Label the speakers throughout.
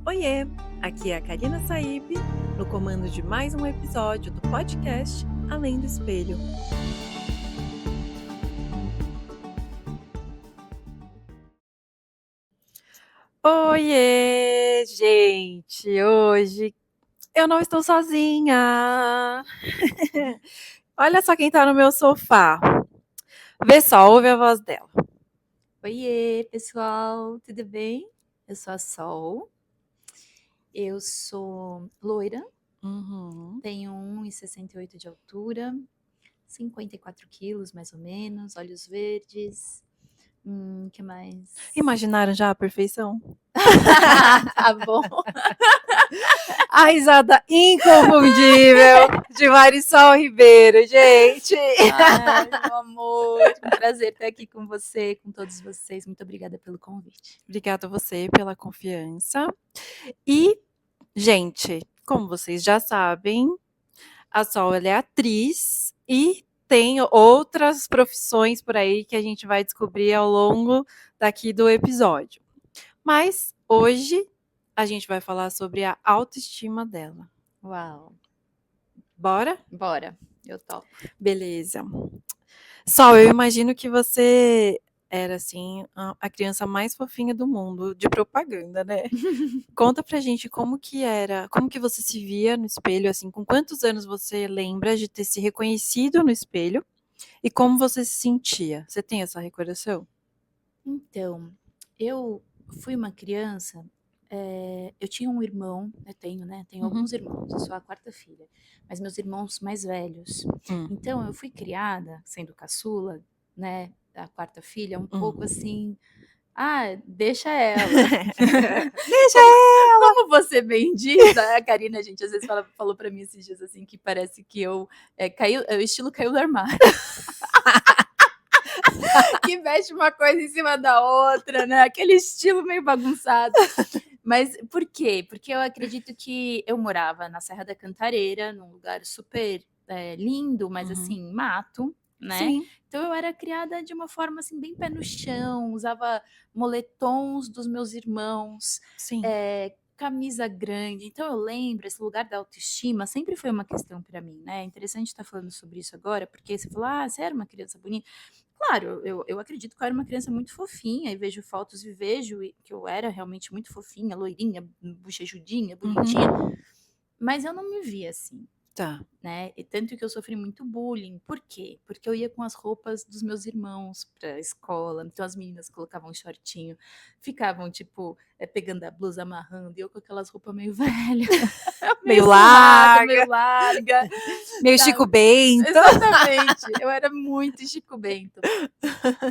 Speaker 1: Oiê, aqui é a Karina Saib, no comando de mais um episódio do podcast Além do Espelho. Oiê, gente, hoje eu não estou sozinha. Olha só quem tá no meu sofá. Vê só, ouve a voz dela.
Speaker 2: Oiê, pessoal, tudo bem? Eu sou a Sol, eu sou loira, tenho 1,68 de altura, 54 quilos mais ou menos, olhos verdes, que mais?
Speaker 1: Imaginaram já a perfeição?
Speaker 2: Tá bom.
Speaker 1: A risada inconfundível de Marisol Ribeiro, gente.
Speaker 2: Ai, meu amor, um prazer estar aqui com você, com todos vocês. Muito obrigada pelo convite.
Speaker 1: Obrigada a você pela confiança. E, gente, como vocês já sabem, a Sol ela é atriz e tem outras profissões por aí que a gente vai descobrir ao longo daqui do episódio. Mas hoje a gente vai falar sobre a autoestima dela.
Speaker 2: Uau,
Speaker 1: Bora?
Speaker 2: bora, eu topo.
Speaker 1: Beleza. Sol, eu imagino que você era, assim, a criança mais fofinha do mundo, de propaganda, né? Conta pra gente como que era, como que você se via no espelho, assim, com quantos anos você lembra de ter se reconhecido no espelho e como você se sentia? Você tem essa recordação?
Speaker 2: Então, eu fui uma criança, eu tinha um irmão, eu tenho, né, tenho alguns irmãos, eu sou a quarta filha, mas meus irmãos mais velhos. Então eu fui criada, sendo caçula, né, a quarta filha, um pouco assim: "Ah, deixa ela".
Speaker 1: Deixa
Speaker 2: Como
Speaker 1: ela!
Speaker 2: como você bem diz, a Karina, gente, às vezes falou pra mim esses dias, assim, que parece que o estilo caiu do armário. Que veste uma coisa em cima da outra, né, aquele estilo meio bagunçado. Mas por quê? Porque eu acredito que eu morava na Serra da Cantareira, num lugar super, lindo, mas assim, mato, né.
Speaker 1: Sim,
Speaker 2: Então eu era criada de uma forma, assim, bem pé no chão, usava moletons dos meus irmãos,
Speaker 1: sim.
Speaker 2: camisa grande. Então eu lembro, esse lugar da autoestima sempre foi uma questão para mim, né. É interessante estar falando sobre isso agora, porque você falou: "Ah, você era uma criança bonita". Claro, eu acredito que eu era uma criança muito fofinha e vejo fotos e vejo que eu era realmente muito fofinha, loirinha, bochechudinha, bonitinha, mas eu não me via assim,
Speaker 1: Tá.
Speaker 2: né, e tanto que eu sofri muito bullying. Por quê? Porque eu ia com as roupas dos meus irmãos pra escola, então as meninas colocavam um shortinho, ficavam, tipo, pegando a blusa, amarrando, e eu com aquelas roupas meio velha, meio
Speaker 1: Meio
Speaker 2: surrada, meio
Speaker 1: larga,
Speaker 2: larga,
Speaker 1: meio Chico
Speaker 2: sabe.
Speaker 1: Bento.
Speaker 2: Exatamente, eu era muito Chico Bento.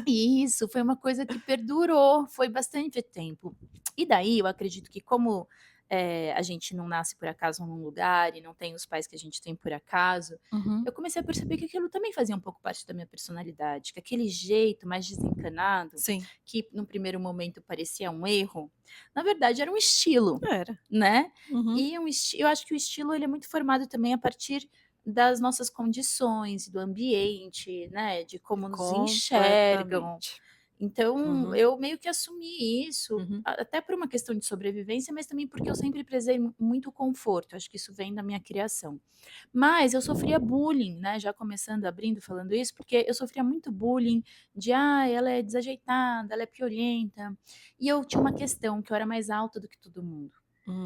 Speaker 2: E isso foi uma coisa que perdurou, foi bastante tempo. E daí eu acredito que como, a gente não nasce por acaso num lugar e não tem os pais que a gente tem por acaso,
Speaker 1: Uhum.
Speaker 2: eu comecei a perceber que aquilo também fazia um pouco parte da minha personalidade, que aquele jeito mais desencanado,
Speaker 1: Sim,
Speaker 2: que num primeiro momento parecia um erro, na verdade era um estilo,
Speaker 1: era.
Speaker 2: né.
Speaker 1: Uhum.
Speaker 2: E eu acho que o estilo ele é muito formado também a partir das nossas condições, do ambiente, né, de como nos enxergam.
Speaker 1: Completamente.
Speaker 2: Então,
Speaker 1: Uhum.
Speaker 2: eu meio que assumi isso,
Speaker 1: Uhum.
Speaker 2: até por uma questão de sobrevivência, mas também porque eu sempre prezei muito o conforto, acho que isso vem da minha criação. Mas eu sofria bullying, né, já começando abrindo falando isso, porque eu sofria muito bullying de: "Ah, ela é desajeitada, ela é piolenta", e eu tinha uma questão, que eu era mais alta do que todo mundo.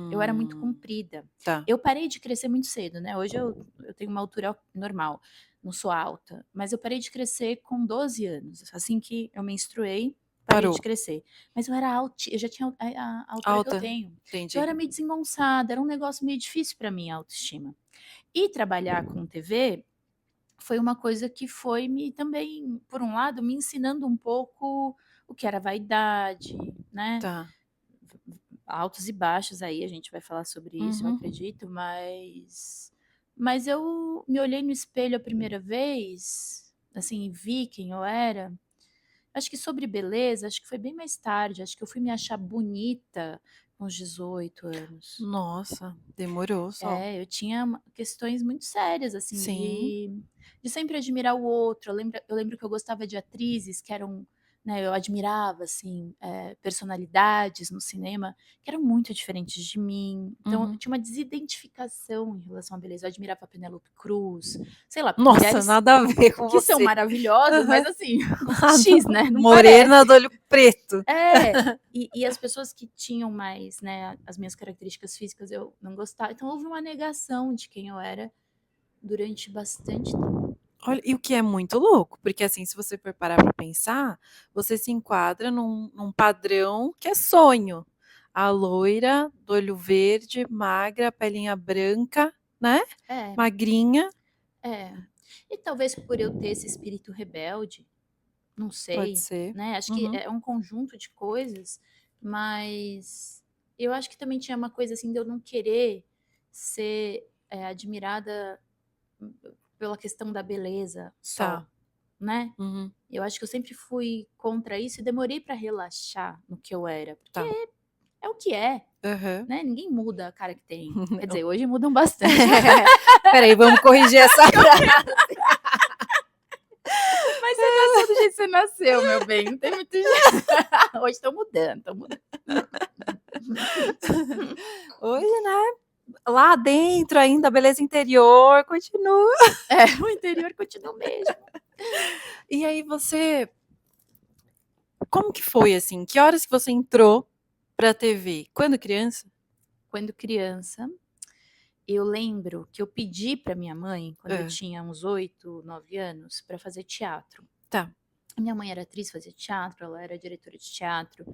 Speaker 2: Eu era muito
Speaker 1: Hum.
Speaker 2: comprida.
Speaker 1: Tá.
Speaker 2: Eu parei de crescer muito cedo, né, hoje eu tenho uma altura normal, não sou alta, mas eu parei de crescer com 12 anos, assim que eu menstruei, parei
Speaker 1: Parou.
Speaker 2: de crescer. Mas eu era eu já tinha a altura que eu
Speaker 1: Alta.
Speaker 2: tenho. Então eu
Speaker 1: Entendi.
Speaker 2: era meio desengonçada, era um negócio meio difícil para mim a autoestima. E trabalhar com TV foi uma coisa que foi me também, por um lado, me ensinando um pouco o que era vaidade, né,
Speaker 1: Tá.
Speaker 2: altos e baixos aí, a gente vai falar sobre isso, eu
Speaker 1: Uhum.
Speaker 2: acredito, mas eu me olhei no espelho a primeira vez, assim, e vi quem eu era. Acho que sobre beleza, acho que foi bem mais tarde, acho que eu fui me achar bonita com uns 18 anos.
Speaker 1: Nossa, demorou só.
Speaker 2: É, eu tinha questões muito sérias, assim,
Speaker 1: Sim.
Speaker 2: de sempre admirar o outro. Eu lembro que eu gostava de atrizes que eram né, eu admirava, assim, personalidades no cinema que eram muito diferentes de mim, então eu
Speaker 1: Uhum.
Speaker 2: tinha uma desidentificação em relação à beleza. Eu admirava a Penélope Cruz, sei lá,
Speaker 1: Nossa,
Speaker 2: mulheres
Speaker 1: nada a ver com
Speaker 2: que são
Speaker 1: você.
Speaker 2: maravilhosas, mas
Speaker 1: Aham.
Speaker 2: assim,
Speaker 1: Nada.
Speaker 2: X, né, não
Speaker 1: Morena do
Speaker 2: parece.
Speaker 1: olho preto.
Speaker 2: É, e as pessoas que tinham mais, né, as minhas características físicas eu não gostava, então houve uma negação de quem eu era durante bastante tempo.
Speaker 1: Olha, e o que é muito louco, porque assim, se você for parar pra pensar, você se enquadra num padrão que é sonho. A loira, do olho verde, magra, pelinha branca, né,
Speaker 2: É,
Speaker 1: magrinha.
Speaker 2: é. E talvez por eu ter esse espírito rebelde, não
Speaker 1: Pode
Speaker 2: sei,
Speaker 1: ser.
Speaker 2: né, acho que
Speaker 1: Uhum.
Speaker 2: é um conjunto de coisas, mas eu acho que também tinha uma coisa, assim, de eu não querer ser, admirada pela questão da beleza
Speaker 1: Tá.
Speaker 2: só, né.
Speaker 1: Uhum.
Speaker 2: Eu acho que eu sempre fui contra isso e demorei para relaxar no que eu era, porque
Speaker 1: Tá.
Speaker 2: é o que é,
Speaker 1: Aham.
Speaker 2: né, ninguém muda a cara que tem. Quer
Speaker 1: Não.
Speaker 2: dizer, hoje mudam bastante,
Speaker 1: Espera aí, vamos corrigir essa frase.
Speaker 2: mas você nasceu do jeito que você nasceu, meu bem, não tem muito jeito. Hoje estão mudando, estão mudando.
Speaker 1: Hoje, né, lá dentro ainda, a beleza interior continua.
Speaker 2: É, o interior continua o mesmo.
Speaker 1: E aí você como que foi, assim? Que horas que você entrou pra TV? Quando criança?
Speaker 2: Quando criança, eu lembro que eu pedi para minha mãe, quando eu
Speaker 1: Hã.
Speaker 2: tinha uns 8, 9 anos, para fazer teatro.
Speaker 1: Tá.
Speaker 2: A minha mãe era atriz, fazia teatro, ela era diretora de teatro.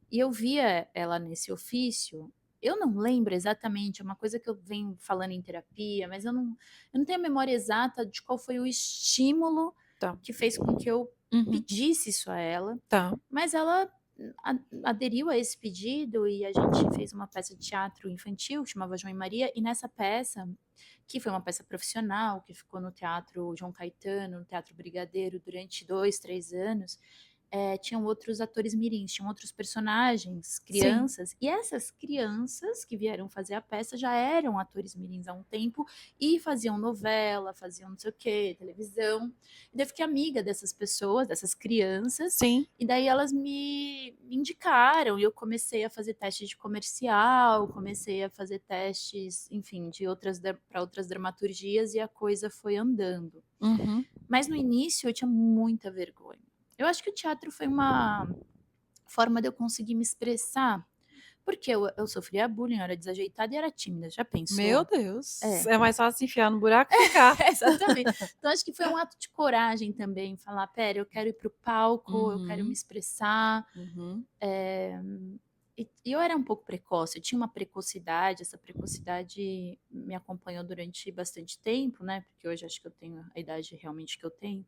Speaker 2: E eu via ela nesse ofício, eu não lembro exatamente, é uma coisa que eu venho falando em terapia, mas eu não tenho a memória exata de qual foi o estímulo
Speaker 1: Tá.
Speaker 2: que fez com que eu
Speaker 1: Uhum.
Speaker 2: pedisse isso a ela,
Speaker 1: Tá.
Speaker 2: mas ela aderiu a esse pedido e a gente fez uma peça de teatro infantil, chamava João e Maria, e nessa peça, que foi uma peça profissional, que ficou no Teatro João Caetano, no Teatro Brigadeiro, durante 2, 3 anos, tinham outros atores mirins, tinham outros personagens,
Speaker 1: Sim.
Speaker 2: crianças, e essas crianças que vieram fazer a peça já eram atores mirins há um tempo e faziam novela, faziam não sei o quê, televisão. E daí eu fiquei amiga dessas pessoas, dessas crianças,
Speaker 1: Sim.
Speaker 2: e daí elas me indicaram e eu comecei a fazer teste de comercial, comecei a fazer testes, enfim, de outras para outras dramaturgias e a coisa foi andando.
Speaker 1: Uhum.
Speaker 2: Mas no início eu tinha muita vergonha. Eu acho que o teatro foi uma forma de eu conseguir me expressar, porque eu sofria bullying, eu era desajeitada e era tímida, já
Speaker 1: Meu
Speaker 2: pensou?
Speaker 1: Deus,
Speaker 2: É,
Speaker 1: é mais fácil enfiar no buraco e ficar.
Speaker 2: exatamente. Então acho que foi um ato de coragem também, falar: "Espera, eu quero ir para o palco, eu quero me
Speaker 1: Uhum.
Speaker 2: expressar".
Speaker 1: Uhum.
Speaker 2: E eu era um pouco precoce, eu tinha uma precocidade, essa precocidade me acompanhou durante bastante tempo, né, porque hoje acho que eu tenho a idade realmente que eu tenho.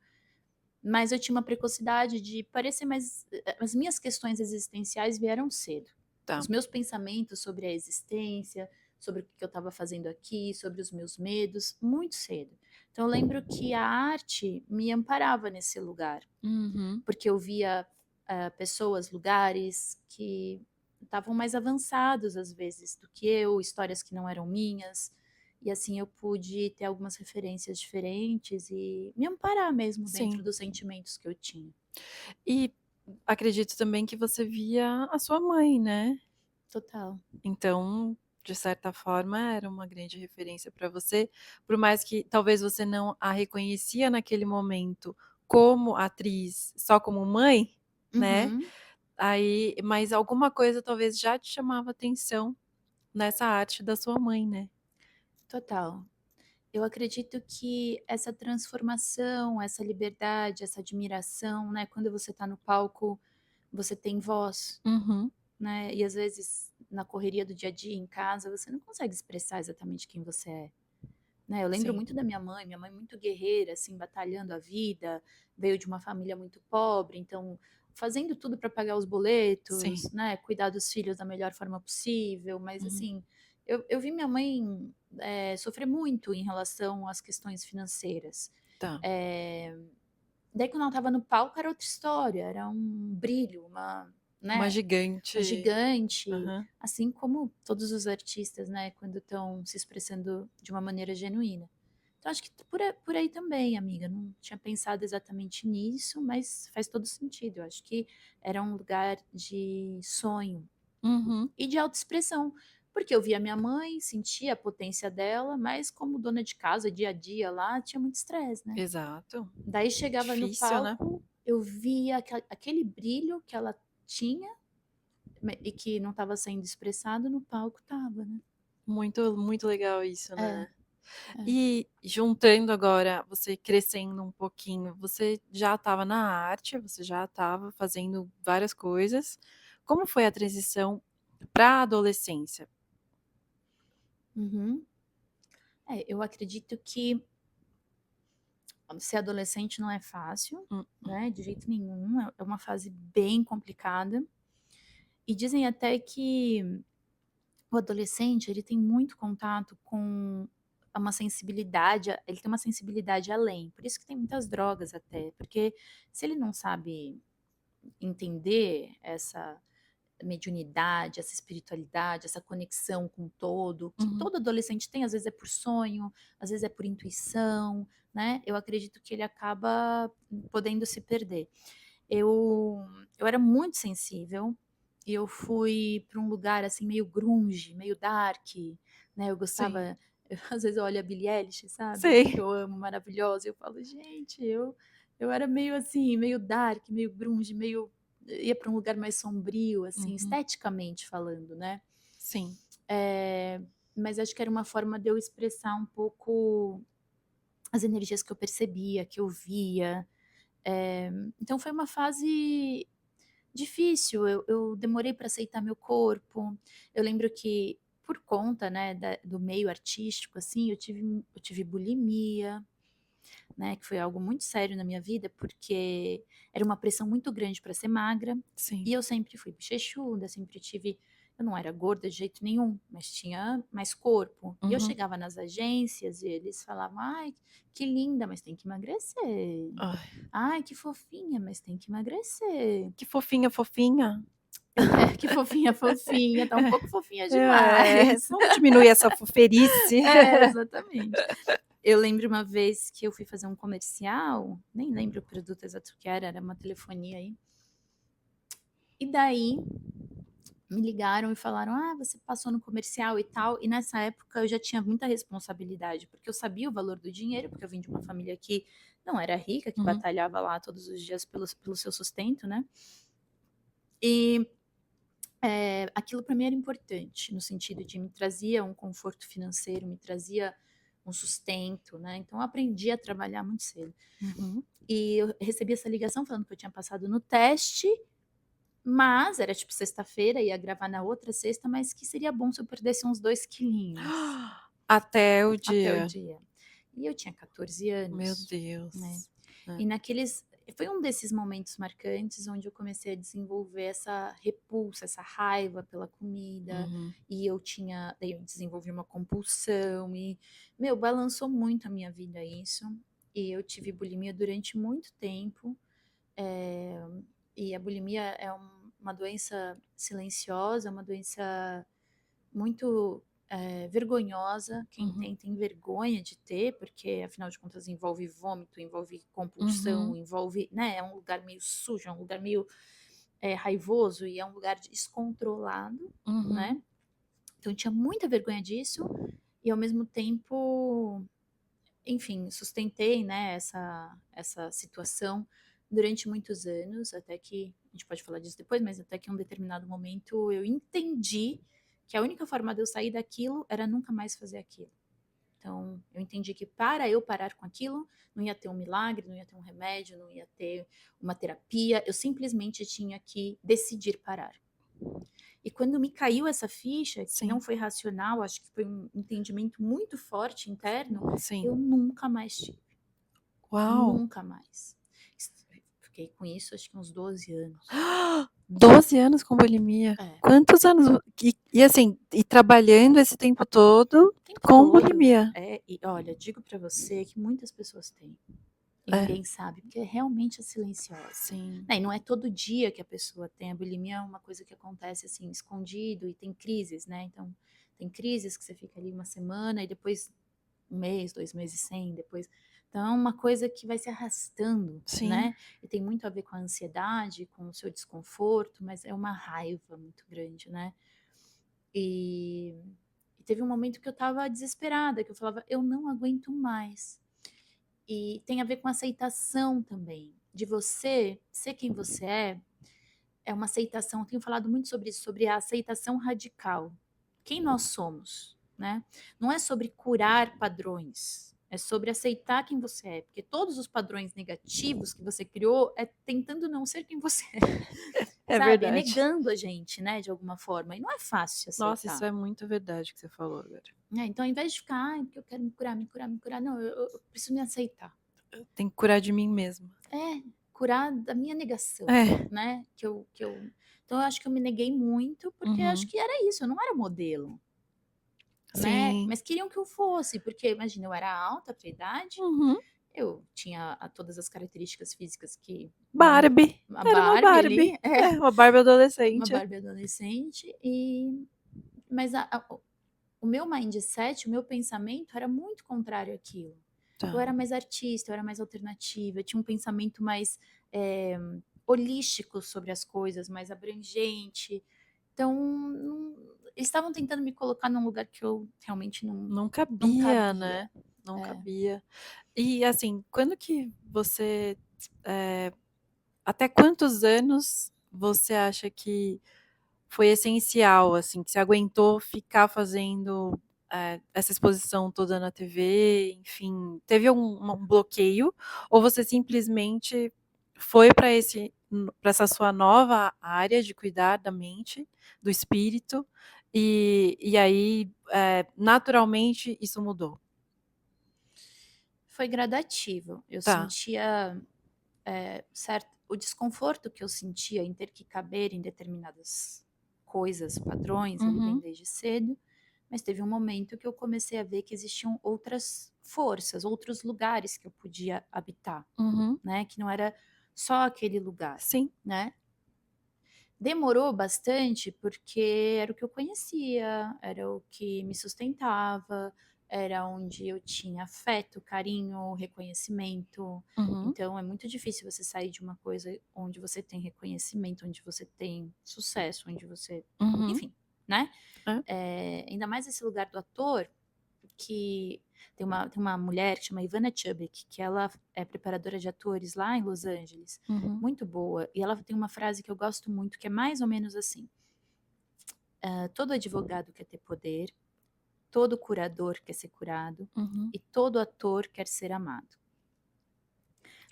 Speaker 2: Mas eu tinha uma precocidade de parecer mais as minhas questões existenciais vieram cedo.
Speaker 1: Tá.
Speaker 2: Os meus pensamentos sobre a existência, sobre o que eu estava fazendo aqui, sobre os meus medos, muito cedo. Então eu lembro que a arte me amparava nesse lugar,
Speaker 1: Uhum.
Speaker 2: porque eu via, pessoas, lugares que estavam mais avançados, às vezes, do que eu, histórias que não eram minhas, e assim eu pude ter algumas referências diferentes e me amparar mesmo dentro
Speaker 1: Sim.
Speaker 2: dos sentimentos que eu tinha.
Speaker 1: E acredito também que você via a sua mãe, né?
Speaker 2: Total.
Speaker 1: Então, de certa forma, era uma grande referência para você, por mais que talvez você não a reconhecia naquele momento como atriz, só como mãe, né,
Speaker 2: Uhum,
Speaker 1: aí mas alguma coisa talvez já te chamava atenção nessa arte da sua mãe, né.
Speaker 2: total. Eu acredito que essa transformação, essa liberdade, essa admiração, né, quando você está no palco, você tem voz,
Speaker 1: Uhum.
Speaker 2: né, e às vezes na correria do dia a dia em casa, você não consegue expressar exatamente quem você é, né. Eu lembro
Speaker 1: Sim,
Speaker 2: muito da minha mãe muito guerreira, assim, batalhando a vida, veio de uma família muito pobre, então fazendo tudo para pagar os
Speaker 1: sim.
Speaker 2: boletos, né, cuidar dos filhos da melhor forma possível, mas
Speaker 1: Uhum.
Speaker 2: assim, eu vi minha mãe, sofrer muito em relação às questões financeiras.
Speaker 1: Tá.
Speaker 2: Eh, Daí quando ela estava no palco era outra história, era um brilho, uma,
Speaker 1: Uma
Speaker 2: né, uma
Speaker 1: gigante.
Speaker 2: gigante,
Speaker 1: Aham.
Speaker 2: assim como todos os artistas, né, quando estão se expressando de uma maneira genuína. Então acho que por aí também, amiga, não tinha pensado exatamente nisso, mas faz todo sentido. Eu acho que era um lugar de sonho
Speaker 1: Uhum,
Speaker 2: e de autoexpressão, porque eu via minha mãe, sentia a potência dela, mas como dona de casa, dia a dia lá, tinha muito estresse, né.
Speaker 1: exato.
Speaker 2: Daí chegava no
Speaker 1: Difícil, né?
Speaker 2: palco, eu via aquele brilho que ela tinha, e que não estava sendo expressado no palco, estava, né.
Speaker 1: Muito, muito legal isso,
Speaker 2: É,
Speaker 1: né?
Speaker 2: é.
Speaker 1: E juntando agora, você crescendo um pouquinho, você já estava na arte, você já estava fazendo várias coisas. Como foi a transição para a adolescência?
Speaker 2: Uhum. É, eu acredito que ser adolescente não é fácil,
Speaker 1: Hum,
Speaker 2: né, de jeito nenhum, é uma fase bem complicada. E dizem até que o adolescente, ele tem muito contato com uma sensibilidade, ele tem uma sensibilidade além, por isso que tem muitas drogas até, porque se ele não sabe entender essa mediunidade, essa espiritualidade, essa conexão com o todo, que
Speaker 1: uhum,
Speaker 2: todo adolescente tem, às vezes é por sonho, às vezes é por intuição, né? Eu acredito que ele acaba podendo se perder. Eu, eu era muito sensível e eu fui para um lugar assim meio grunge, meio dark, né? Eu
Speaker 1: sim,
Speaker 2: gostava, às vezes eu olho a Billie Eilish, sabe? Que
Speaker 1: sei.
Speaker 2: eu amo, maravilhosa, e eu falo, gente, eu era meio assim, meio dark, meio grunge, meio ia para um lugar mais sombrio, assim,
Speaker 1: Uhum,
Speaker 2: esteticamente falando, né?
Speaker 1: sim,
Speaker 2: É, mas acho que era uma forma de eu expressar um pouco as energias que eu percebia, que eu via. Então foi uma fase difícil, eu demorei para aceitar meu corpo. Eu lembro que por conta, né, do meio artístico, assim, eu tive bulimia, né, que foi algo muito sério na minha vida, porque era uma pressão muito grande para ser magra,
Speaker 1: sim.
Speaker 2: e eu sempre fui bochechuda, sempre tive, eu não era gorda de jeito nenhum, mas tinha mais corpo. E eu
Speaker 1: Uhum.
Speaker 2: chegava nas agências e eles falavam: "Ai, que linda, mas tem que emagrecer.
Speaker 1: Ai,
Speaker 2: Ai, que fofinha, mas tem que emagrecer.
Speaker 1: que fofinha, fofinha.
Speaker 2: Que fofinha, fofinha, tá um pouco fofinha demais".
Speaker 1: Vamos diminuir essa foferice.
Speaker 2: É, exatamente. Eu lembro uma vez que eu fui fazer um comercial, nem lembro o produto exato que era uma telefonia aí. E daí me ligaram e falaram: "Ah, você passou no comercial e tal". E nessa época eu já tinha muita responsabilidade, porque eu sabia o valor do dinheiro, porque eu vim de uma família que não era rica, que
Speaker 1: Uhum,
Speaker 2: batalhava lá todos os dias pelo seu sustento, né. E, aquilo para mim era importante, no sentido de me trazia um conforto financeiro, me trazia um sustento, né. Então eu aprendi a trabalhar muito cedo.
Speaker 1: uhum.
Speaker 2: E eu recebi essa ligação falando que eu tinha passado no teste, mas era tipo sexta-feira, ia gravar na outra sexta, mas que seria bom se eu perdesse uns 2 quilinhos
Speaker 1: Até o
Speaker 2: até o
Speaker 1: dia.
Speaker 2: dia. E eu tinha 14
Speaker 1: Meu
Speaker 2: anos, né.
Speaker 1: Deus. É.
Speaker 2: E naqueles foi um desses momentos marcantes onde eu comecei a desenvolver essa repulsa, essa raiva pela comida,
Speaker 1: Uhum,
Speaker 2: e daí eu desenvolvi uma compulsão e, meu, balançou muito a minha vida isso, e eu tive bulimia durante muito tempo. Eh, e a bulimia é uma doença silenciosa, uma doença muito, vergonhosa. Quem
Speaker 1: uhum,
Speaker 2: tem vergonha de ter, porque afinal de contas envolve vômito, envolve compulsão,
Speaker 1: uhum,
Speaker 2: envolve, né, é um lugar meio sujo, é um lugar meio, raivoso e é um lugar descontrolado,
Speaker 1: uhum.
Speaker 2: né. Então eu tinha muita vergonha disso e ao mesmo tempo, enfim, sustentei, né, essa situação durante muitos anos, até que a gente pode falar disso depois, mas até que em um determinado momento eu entendi que a única forma de eu sair daquilo era nunca mais fazer aquilo. Então, eu entendi que para eu parar com aquilo, não ia ter um milagre, não ia ter um remédio, não ia ter uma terapia, eu simplesmente tinha que decidir parar. E quando me caiu essa ficha, que não
Speaker 1: Sim,
Speaker 2: foi racional, acho que foi um entendimento muito forte interno,
Speaker 1: sim.
Speaker 2: eu nunca mais tive.
Speaker 1: Uau!
Speaker 2: Nunca mais. Fiquei com isso acho que uns 12 anos.
Speaker 1: 12 anos com bulimia.
Speaker 2: É,
Speaker 1: Quantos anos e assim, e trabalhando esse tempo todo
Speaker 2: o tempo
Speaker 1: com
Speaker 2: todo.
Speaker 1: bulimia?
Speaker 2: E olha, digo pra você que muitas pessoas têm. E
Speaker 1: É,
Speaker 2: ninguém sabe, porque realmente é silenciosa.
Speaker 1: sim,
Speaker 2: Né, e não é todo dia que a pessoa tem. A bulimia é uma coisa que acontece assim, escondido, e tem crises, né? Então, tem crises que você fica ali uma semana e depois um mês, 2 meses sem, depois então é uma coisa que vai se arrastando,
Speaker 1: Sim.
Speaker 2: né, e tem muito a ver com a ansiedade, com o seu desconforto, mas é uma raiva muito grande, né. E teve um momento que eu estava desesperada, que eu falava: "Eu não aguento mais". E tem a ver com aceitação também, de você ser quem você é uma aceitação, eu tenho falado muito sobre isso, sobre a aceitação radical. Quem nós somos, né? Não é sobre curar padrões, é sobre aceitar quem você é, porque todos os padrões negativos que você criou é tentando não ser quem você é,
Speaker 1: É
Speaker 2: sabe? É
Speaker 1: verdade.
Speaker 2: negando a gente, né, de alguma forma. E não é fácil
Speaker 1: Nossa, isso
Speaker 2: aceitar.
Speaker 1: é muito verdade que você falou agora.
Speaker 2: Né? Então, ao invés de ficar, ai, porque eu quero me curar, me curar, me curar, não, eu preciso me aceitar.
Speaker 1: Tem que curar de mim mesma.
Speaker 2: É, curar da minha negação,
Speaker 1: É.
Speaker 2: né? Então eu acho que eu me neguei muito, porque eu acho
Speaker 1: Uhum.
Speaker 2: que era isso, eu não era modelo, né?
Speaker 1: Sim.
Speaker 2: Mas queriam que eu fosse, porque imagina, eu era alta para a idade,
Speaker 1: Uhum.
Speaker 2: eu tinha todas as características físicas que
Speaker 1: Barbie.
Speaker 2: uma
Speaker 1: Era uma
Speaker 2: Barbie
Speaker 1: Barbie.
Speaker 2: ali,
Speaker 1: É, uma Barbie
Speaker 2: uma
Speaker 1: adolescente.
Speaker 2: Barbie adolescente, mas o meu mindset, o meu pensamento era muito contrário àquilo. Eu
Speaker 1: Tá.
Speaker 2: era mais artista, eu era mais alternativa, eu tinha um pensamento mais holístico sobre as coisas, mais abrangente. Então, eles estavam tentando me colocar num lugar que eu realmente
Speaker 1: Não
Speaker 2: não
Speaker 1: cabia,
Speaker 2: cabia.
Speaker 1: né, não
Speaker 2: É.
Speaker 1: cabia. E, assim, quando que você, até quantos anos você acha que foi essencial, assim, que você aguentou ficar fazendo, essa exposição toda na TV, enfim, teve um bloqueio, ou você simplesmente foi para essa sua nova área de cuidar da mente, do espírito, e aí, naturalmente isso mudou?
Speaker 2: Foi gradativo. Eu
Speaker 1: Tá.
Speaker 2: sentia certo, o desconforto que eu sentia em ter que caber em determinadas coisas, padrões, ele vem
Speaker 1: Uhum,
Speaker 2: desde cedo, mas teve um momento que eu comecei a ver que existiam outras forças, outros lugares que eu podia habitar,
Speaker 1: uhum.
Speaker 2: né? Que não era só aquele lugar,
Speaker 1: Sim.
Speaker 2: né? Demorou bastante porque era o que eu conhecia, era o que me sustentava, era onde eu tinha afeto, carinho, reconhecimento.
Speaker 1: Uhum,
Speaker 2: Então é muito difícil você sair de uma coisa onde você tem reconhecimento, onde você tem sucesso, onde você.
Speaker 1: uhum.
Speaker 2: Enfim, né?
Speaker 1: É.
Speaker 2: Ainda mais esse lugar do ator, que tem uma mulher que chama Ivana Chubbuck, que ela é preparadora de atores lá em Los Angeles,
Speaker 1: Uhum,
Speaker 2: muito boa, e ela tem uma frase que eu gosto muito, que é mais ou menos assim: todo advogado quer ter poder, todo curador quer ser curado,
Speaker 1: uhum.
Speaker 2: e todo ator quer ser amado.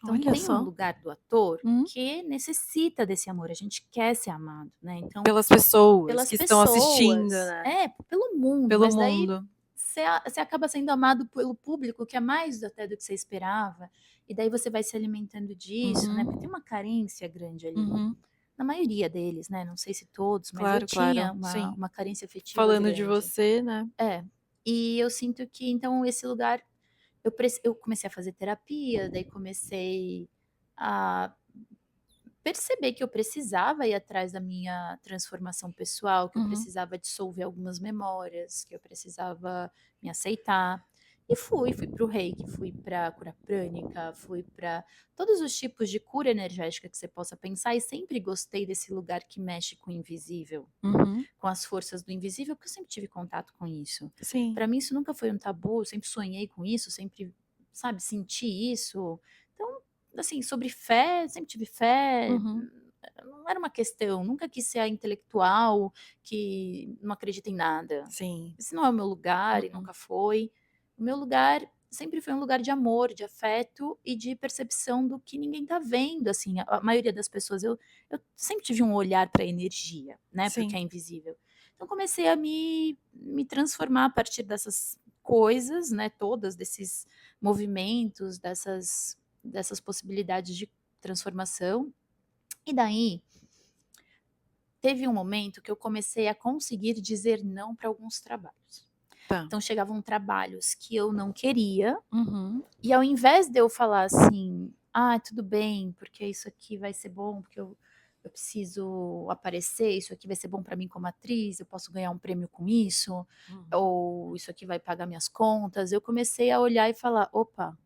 Speaker 2: Então
Speaker 1: Olha
Speaker 2: tem um
Speaker 1: só.
Speaker 2: lugar do ator
Speaker 1: Hum.
Speaker 2: que necessita desse amor, a gente quer ser amado, né? Então,
Speaker 1: Pelas pessoas
Speaker 2: pelas
Speaker 1: que estão assistindo,
Speaker 2: pessoas,
Speaker 1: né,
Speaker 2: pelo mundo,
Speaker 1: pelo
Speaker 2: mas daí
Speaker 1: mundo.
Speaker 2: você acaba sendo amado pelo público, que é mais até do que você esperava, e daí você vai se alimentando disso, né, porque tem
Speaker 1: Uhum,
Speaker 2: uma carência grande ali,
Speaker 1: uhum.
Speaker 2: na maioria deles, né, não sei se todos, mas eu
Speaker 1: Claro,
Speaker 2: tinha
Speaker 1: claro,
Speaker 2: uma
Speaker 1: sim.
Speaker 2: uma carência afetiva
Speaker 1: Falando de
Speaker 2: grande.
Speaker 1: você, né.
Speaker 2: É, e eu sinto que então esse lugar, eu comecei a fazer terapia, daí comecei a perceber que eu precisava ir atrás da minha transformação pessoal, que eu
Speaker 1: Uhum,
Speaker 2: precisava dissolver algumas memórias, que eu precisava me aceitar. E fui para o reiki, fui para cura prânica, fui para todos os tipos de cura energética que você possa pensar, e sempre gostei desse lugar que mexe com o invisível,
Speaker 1: uhum.
Speaker 2: com as forças do invisível, porque eu sempre tive contato com isso.
Speaker 1: Sim.
Speaker 2: Para mim isso nunca foi um tabu, eu sempre sonhei com isso, sempre, sabe, senti isso. Então, assim, sobre fé, sempre tive fé,
Speaker 1: Uhum.
Speaker 2: não era uma questão, nunca quis ser a intelectual que não acredita em nada.
Speaker 1: Sim.
Speaker 2: Esse não é o meu lugar e
Speaker 1: Mm-mm.
Speaker 2: nunca foi. O meu lugar sempre foi um lugar de amor, de afeto e de percepção do que ninguém tá vendo, assim, a maioria das pessoas, eu sempre tive um olhar para a energia, né, para o que
Speaker 1: Sim.
Speaker 2: é invisível. Então comecei a me transformar a partir dessas coisas, né, todas, desses movimentos, dessas possibilidades de transformação. E daí, teve um momento que eu comecei a conseguir dizer não para alguns trabalhos.
Speaker 1: Tá.
Speaker 2: Então chegavam trabalhos que eu não queria,
Speaker 1: Uhum.
Speaker 2: e ao invés de eu falar assim: "Ah, tudo bem, porque isso aqui vai ser bom, porque eu eu preciso aparecer, isso aqui vai ser bom para mim como atriz, eu posso ganhar um prêmio com isso,
Speaker 1: Uhum.
Speaker 2: ou isso aqui vai pagar minhas contas. Eu comecei a olhar e falar: opa,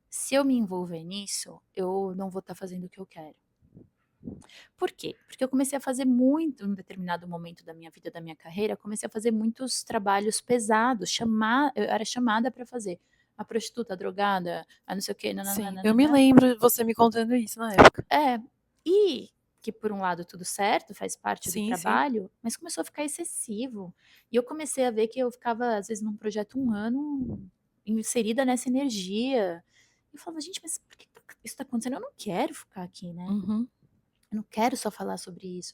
Speaker 2: se eu me envolver nisso, eu não vou estar fazendo o que eu quero. Por quê? Porque eu comecei a fazer muito, em um determinado momento da minha vida, da minha carreira, comecei a fazer muitos trabalhos pesados, eu era chamada para fazer. A prostituta, a drogada, a não sei o quê,
Speaker 1: Sim, eu me
Speaker 2: nananana.
Speaker 1: lembro de você me contando isso na época.
Speaker 2: É, e que por um lado tudo certo, faz parte do
Speaker 1: Sim, sim.
Speaker 2: trabalho, mas começou a ficar excessivo. E eu comecei a ver que eu ficava, às vezes, num projeto 1 ano, inserida nessa energia. Eu falava: "Gente, mas por que isso tá acontecendo? Eu não quero ficar aqui, né,
Speaker 1: Uhum,
Speaker 2: eu não quero só falar sobre isso".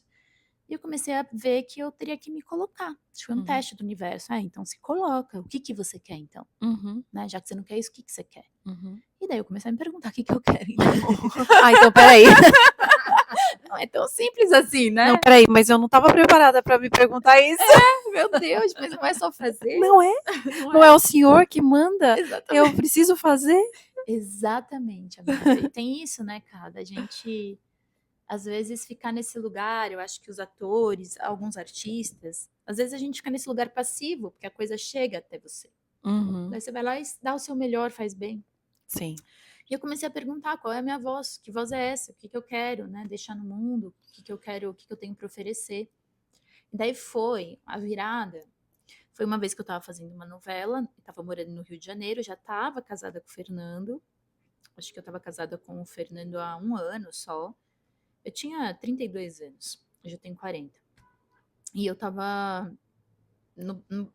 Speaker 2: E eu comecei a ver que eu teria que me colocar. Isso foi um
Speaker 1: uhum,
Speaker 2: teste do universo. "Ah, então se coloca, o que que você quer então?
Speaker 1: uhum,
Speaker 2: Né, já que você não quer isso, o que que você quer?".
Speaker 1: uhum.
Speaker 2: E daí eu comecei a me perguntar: "O que que eu quero então?".
Speaker 1: Ah, então espera aí.
Speaker 2: Não é tão simples assim,
Speaker 1: Não,
Speaker 2: né.
Speaker 1: espera aí, mas eu não estava preparada para me perguntar isso.
Speaker 2: Meu Deus, mas não é só fazer?
Speaker 1: Não é?
Speaker 2: Não
Speaker 1: Não é
Speaker 2: é?
Speaker 1: o senhor que manda? Eu
Speaker 2: Exatamente.
Speaker 1: preciso fazer?
Speaker 2: Exatamente, amiga. E tem isso, né, cara, da gente, às vezes, ficar nesse lugar. Eu acho que os atores, alguns artistas, às vezes a gente fica nesse lugar passivo, porque a coisa chega até você.
Speaker 1: Uhum,
Speaker 2: Daí você vai lá e dá o seu melhor, faz bem.
Speaker 1: sim.
Speaker 2: E eu comecei a perguntar: qual é a minha voz? Que voz é essa? O que que eu quero, né, deixar no mundo? O que que eu quero, o que que eu tenho para oferecer? E daí foi a virada. Foi uma vez que eu estava fazendo uma novela, estava morando no Rio de Janeiro, já estava casada com o Fernando. Acho que eu estava casada com o Fernando há 1 ano só. Eu tinha 32 anos, hoje eu tenho 40. E eu estava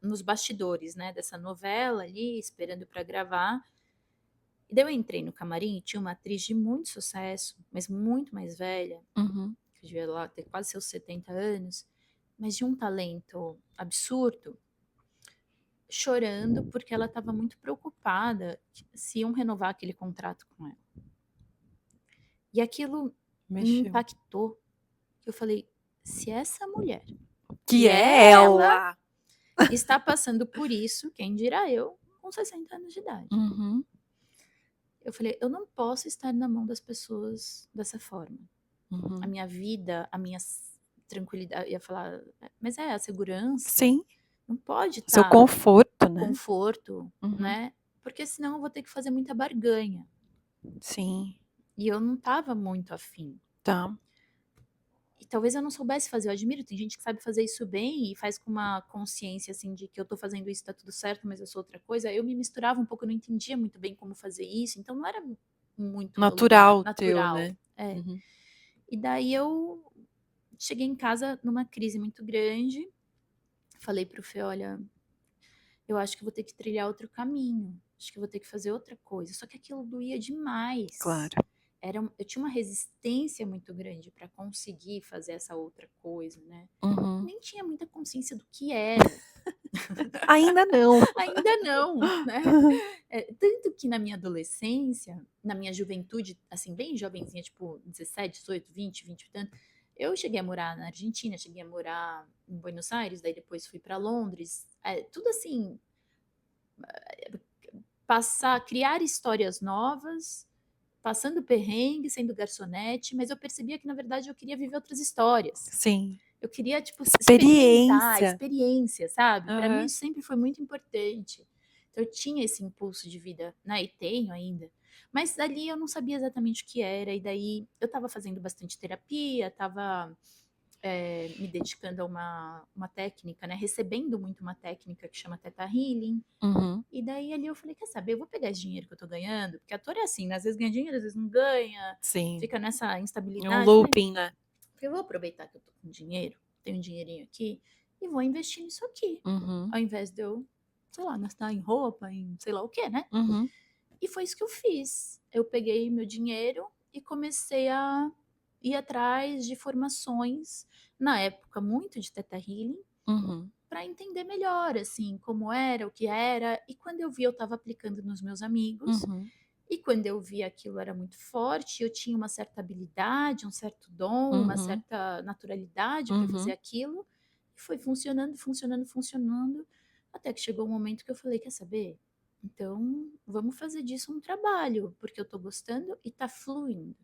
Speaker 2: nos bastidores, né, dessa novela ali, esperando para gravar. E daí eu entrei no camarim e tinha uma atriz de muito sucesso, mas muito mais velha,
Speaker 1: Uhum,
Speaker 2: que devia lá ter quase seus 70 anos, mas de um talento absurdo, chorando porque ela estava muito preocupada se iam renovar aquele contrato com ela. E aquilo me
Speaker 1: mexeu.
Speaker 2: impactou. Eu falei: se essa mulher,
Speaker 1: Que
Speaker 2: que
Speaker 1: é
Speaker 2: é ela,
Speaker 1: ela.
Speaker 2: está passando por isso, quem dirá eu com 60 anos de idade?
Speaker 1: Uhum,
Speaker 2: Eu falei: eu não posso estar na mão das pessoas dessa forma. A
Speaker 1: uhum.
Speaker 2: minha vida, a minha tranquilidade, ia falar, mas é a segurança,
Speaker 1: Sim,
Speaker 2: não pode
Speaker 1: seu
Speaker 2: estar
Speaker 1: conforto, né?
Speaker 2: conforto,
Speaker 1: Uhum,
Speaker 2: né? Porque senão eu vou ter que fazer muita barganha.
Speaker 1: sim,
Speaker 2: E eu não estava muito afim.
Speaker 1: tá.
Speaker 2: E talvez eu não soubesse fazer. Eu admiro, tem gente que sabe fazer isso bem e faz com uma consciência assim de que eu tô fazendo isso, tá tudo certo, mas eu sou outra coisa. Eu me misturava um pouco, eu não entendia muito bem como fazer isso, então não era muito meu lugar
Speaker 1: Natural teu,
Speaker 2: natural.
Speaker 1: né?
Speaker 2: É.
Speaker 1: Uhum,
Speaker 2: E daí eu cheguei em casa numa crise muito grande. Falei pro Fê: olha, eu acho que vou ter que trilhar outro caminho. Acho que vou ter que fazer outra coisa. Só que aquilo doía demais.
Speaker 1: claro.
Speaker 2: Eu tinha uma resistência muito grande para conseguir fazer essa outra coisa, né?
Speaker 1: Uhum.
Speaker 2: Nem tinha muita consciência do que era.
Speaker 1: Ainda não.
Speaker 2: Ainda não, né? Tanto que na minha adolescência, na minha juventude, assim, bem jovenzinha, tipo 17, 18, 20 e tanto, eu cheguei a morar na Argentina, cheguei a morar em Buenos Aires, daí depois fui para Londres. Tudo assim, criar histórias novas, passando perrengue, sendo garçonete, mas eu percebia que na verdade eu queria viver outras histórias.
Speaker 1: Sim.
Speaker 2: Eu queria, tipo, experimentar,
Speaker 1: Experiência.
Speaker 2: experiência, sabe? Para mim
Speaker 1: Aham.
Speaker 2: isso sempre foi muito importante. Então eu tinha esse impulso de vida, né? E tenho ainda. Mas dali eu não sabia exatamente o que era, e daí eu estava fazendo bastante terapia, estava me dedicando a uma técnica, né? Recebendo muito uma técnica que chama Theta Healing.
Speaker 1: Uhum.
Speaker 2: E daí ali eu falei, quer saber, eu vou pegar esse dinheiro que eu tô ganhando, porque ator é assim, né? Às vezes ganha dinheiro, às vezes não ganha,
Speaker 1: Sim.
Speaker 2: fica nessa
Speaker 1: É um
Speaker 2: instabilidade.
Speaker 1: looping, né?
Speaker 2: Eu vou aproveitar que eu tô com dinheiro, tenho um dinheirinho aqui, e vou investir nisso aqui.
Speaker 1: Uhum.
Speaker 2: Ao invés de eu, sei lá, gastar em roupa, em sei lá o que, né?
Speaker 1: Uhum.
Speaker 2: E foi isso que eu fiz. Eu peguei meu dinheiro e comecei a ir atrás de formações, na época muito de Theta Healing,
Speaker 1: Uhum.
Speaker 2: para entender melhor, assim, como era, o que era. E quando eu vi, eu estava aplicando nos meus amigos.
Speaker 1: Uhum.
Speaker 2: E quando eu vi aquilo era muito forte, eu tinha uma certa habilidade, um certo dom, uma
Speaker 1: Uhum.
Speaker 2: certa naturalidade para fazer
Speaker 1: Uhum.
Speaker 2: aquilo. E foi funcionando, funcionando, funcionando, até que chegou um momento que eu falei: quer saber? Então vamos fazer disso um trabalho, porque eu estou gostando e está fluindo.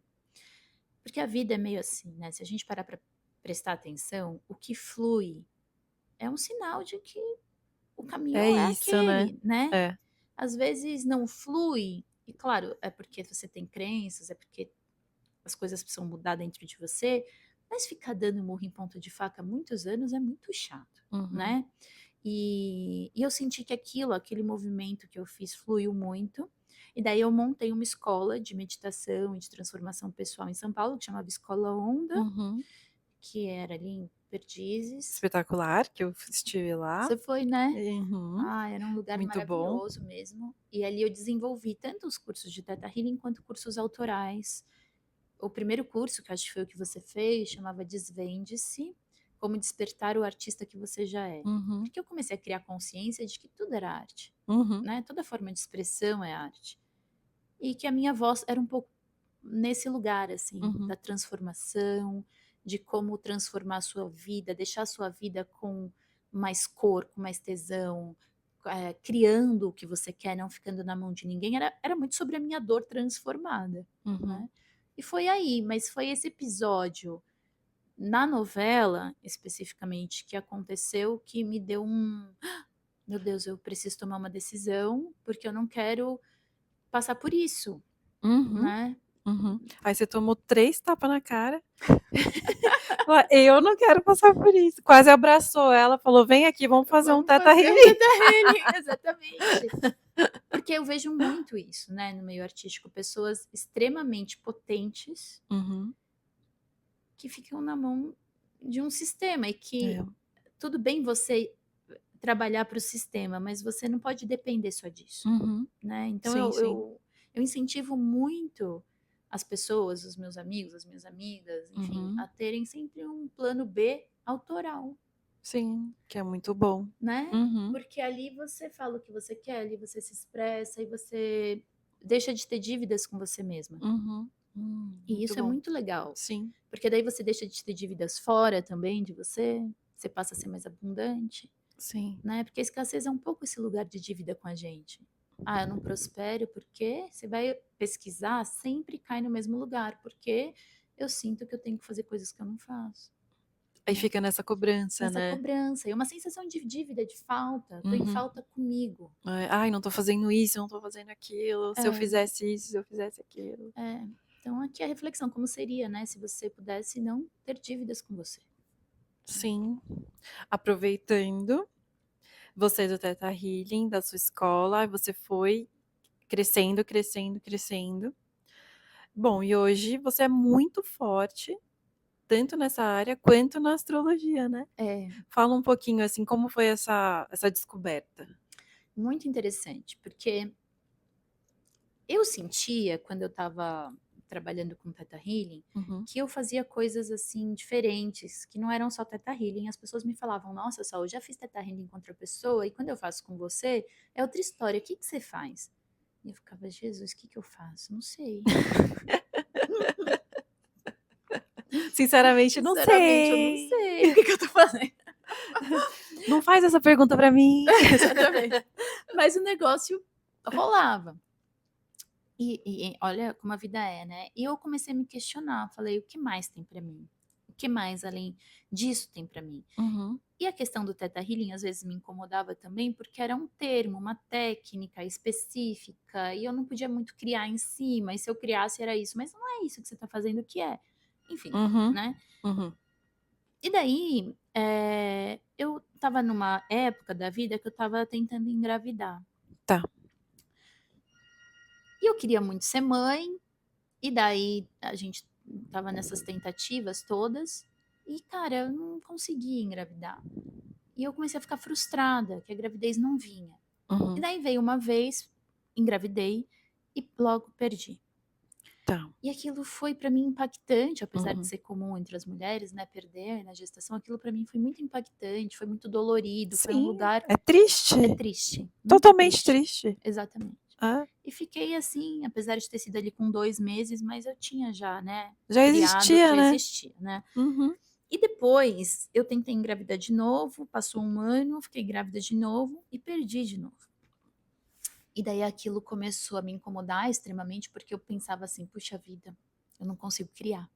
Speaker 2: Porque a vida é meio assim, né, se a gente parar para prestar atenção, o que flui é um sinal de que o
Speaker 1: É
Speaker 2: caminho é
Speaker 1: isso, né.
Speaker 2: aquele, né.
Speaker 1: É.
Speaker 2: Às vezes não flui, e claro, é porque você tem crenças, é porque as coisas precisam mudar dentro de você, mas ficar dando murro em ponta de faca há muitos anos é muito chato,
Speaker 1: Uhum.
Speaker 2: né. E eu senti que aquele movimento que eu fiz fluiu muito, e daí eu montei uma escola de meditação e de transformação pessoal em São Paulo, que chamava Escola Onda,
Speaker 1: Uhum.
Speaker 2: que era ali em Perdizes.
Speaker 1: Espetacular, que eu estive lá.
Speaker 2: Você foi, né?
Speaker 1: Uhum.
Speaker 2: Ah, era um lugar
Speaker 1: Muito bom.
Speaker 2: maravilhoso mesmo. E ali eu desenvolvi tanto os cursos de Theta Healing quanto cursos autorais. O primeiro curso, que acho que foi o que você fez, chamava Desvende-se, como despertar o artista que você já é.
Speaker 1: Uhum.
Speaker 2: Porque eu comecei a criar consciência de que tudo era arte,
Speaker 1: Uhum.
Speaker 2: né? Toda forma de expressão é arte. E que a minha voz era um pouco nesse lugar, assim,
Speaker 1: Uhum.
Speaker 2: da transformação, de como transformar a sua vida, deixar a sua vida com mais cor, com mais tesão, criando o que você quer, não ficando na mão de ninguém. Era muito sobre a minha dor transformada,
Speaker 1: Uhum.
Speaker 2: né? E foi aí, mas foi esse episódio na novela, especificamente, que aconteceu que me deu um: meu Deus, eu preciso tomar uma decisão, porque eu não quero passar por isso,
Speaker 1: Uhum.
Speaker 2: né?
Speaker 1: Uhum. Aí você tomou 3 tapa na cara. Fala: "Eu não quero passar por isso". Quase abraçou ela, falou: "Vem aqui, vamos fazer um
Speaker 2: Vamos
Speaker 1: teta
Speaker 2: fazer um
Speaker 1: healing".
Speaker 2: Teta Healing, exatamente. Porque eu vejo muito isso, né, no meio artístico, pessoas extremamente potentes
Speaker 1: Uhum.
Speaker 2: que ficam na mão de um sistema e que
Speaker 1: É.
Speaker 2: tudo bem você trabalhar para o sistema, mas você não pode depender só disso,
Speaker 1: Uhum.
Speaker 2: né. Então
Speaker 1: Sim, sim.
Speaker 2: eu incentivo muito as pessoas, os meus amigos, as minhas amigas, enfim,
Speaker 1: Uhum.
Speaker 2: a terem sempre um plano B autoral.
Speaker 1: Sim, que é muito bom.
Speaker 2: Né,
Speaker 1: Uhum.
Speaker 2: porque ali você fala o que você quer, ali você se expressa e você deixa de ter dívidas com você mesma.
Speaker 1: Uhum.
Speaker 2: E
Speaker 1: Muito
Speaker 2: isso é
Speaker 1: bom.
Speaker 2: muito legal,
Speaker 1: Sim,
Speaker 2: porque daí você deixa de ter dívidas fora também de você, você passa a ser mais abundante,
Speaker 1: sim.
Speaker 2: né, porque a escassez é um pouco esse lugar de dívida com a gente. "Ah, eu não prospero porque", você vai pesquisar, sempre cai no mesmo lugar, porque eu sinto que eu tenho que fazer coisas que eu não faço,
Speaker 1: Aí
Speaker 2: né.
Speaker 1: fica nessa cobrança,
Speaker 2: Nessa
Speaker 1: né.
Speaker 2: cobrança, e uma sensação de dívida, de falta, tô em
Speaker 1: Uhum.
Speaker 2: falta comigo.
Speaker 1: É, "Ai, não tô fazendo isso, não tô fazendo aquilo, se eu
Speaker 2: É.
Speaker 1: fizesse isso, se eu fizesse aquilo".
Speaker 2: É, então aqui a reflexão, como seria, né, se você pudesse não ter dívidas com você, né.
Speaker 1: Sim. Aproveitando, você do Teta Healing, da sua escola, você foi crescendo, crescendo, crescendo. Bom, e hoje você é muito forte, tanto nessa área quanto na astrologia, né.
Speaker 2: É,
Speaker 1: Fala um pouquinho, assim, como foi essa descoberta?
Speaker 2: muito interessante, porque eu sentia, quando eu estava trabalhando com Theta Healing,
Speaker 1: Uhum.
Speaker 2: que eu fazia coisas, assim, diferentes, que não eram só Theta Healing. As pessoas me falavam: "Nossa, Sol, eu já fiz Theta Healing com outra pessoa e quando eu faço com você, é outra história, o que que você faz?". E eu ficava: "Jesus, o que que eu faço? Não sei".
Speaker 1: Sinceramente, não
Speaker 2: Sinceramente, eu não
Speaker 1: sei.
Speaker 2: sei o que que eu tô fazendo.
Speaker 1: Não faz essa pergunta pra mim.
Speaker 2: Exatamente. Mas o negócio rolava. E olha como a vida é, né. E eu comecei a me questionar, falei: "O que mais tem pra mim? O que mais além disso tem pra mim?".
Speaker 1: Uhum,
Speaker 2: E a questão do Theta Healing às vezes me incomodava também, porque era um termo, uma técnica específica, e eu não podia muito criar em cima, e se eu criasse era isso, mas não é isso que você tá fazendo, o que é? Enfim,
Speaker 1: uhum,
Speaker 2: né.
Speaker 1: uhum.
Speaker 2: E daí, eu estava numa época da vida que eu estava tentando engravidar.
Speaker 1: Tá.
Speaker 2: E eu queria muito ser mãe, e daí a gente estava nessas tentativas todas, e cara, eu não conseguia engravidar. E eu comecei a ficar frustrada, que a gravidez não vinha. E
Speaker 1: Uhum.
Speaker 2: daí veio uma vez, engravidei e logo perdi.
Speaker 1: Tá.
Speaker 2: E aquilo foi para mim impactante, apesar de
Speaker 1: Uhum.
Speaker 2: ser comum entre as mulheres, né, perder na gestação, aquilo para mim foi muito impactante, foi muito dolorido, foi um
Speaker 1: Sim,
Speaker 2: lugar
Speaker 1: é triste.
Speaker 2: triste, muito
Speaker 1: Totalmente
Speaker 2: triste.
Speaker 1: triste.
Speaker 2: Exatamente.
Speaker 1: É,
Speaker 2: E fiquei assim, apesar de ter sido ali com 2 meses, mas eu tinha já, né,
Speaker 1: já
Speaker 2: criado,
Speaker 1: existia,
Speaker 2: já
Speaker 1: né.
Speaker 2: existia, né.
Speaker 1: Uhum.
Speaker 2: E depois eu tentei engravidar de novo, passou 1 ano, fiquei grávida de novo e perdi de novo. E daí aquilo começou a me incomodar extremamente, porque eu pensava assim: "Puxa vida, eu não consigo criar".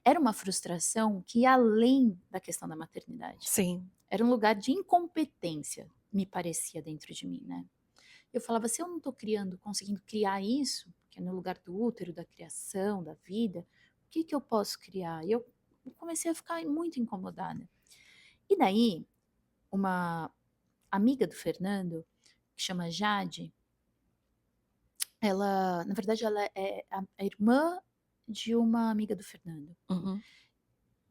Speaker 2: Era uma frustração que ia além da questão da maternidade.
Speaker 1: Sim.
Speaker 2: Era um lugar de incompetência, me parecia dentro de mim, né. Eu falava: "Se eu não estou criando conseguindo criar isso, que é no lugar do útero, da criação, da vida, o que que eu posso criar?" E eu comecei a ficar muito incomodada. E daí, uma amiga do Fernando, que chama Jade, ela na verdade ela é a irmã de uma amiga do Fernando.
Speaker 1: Uhum.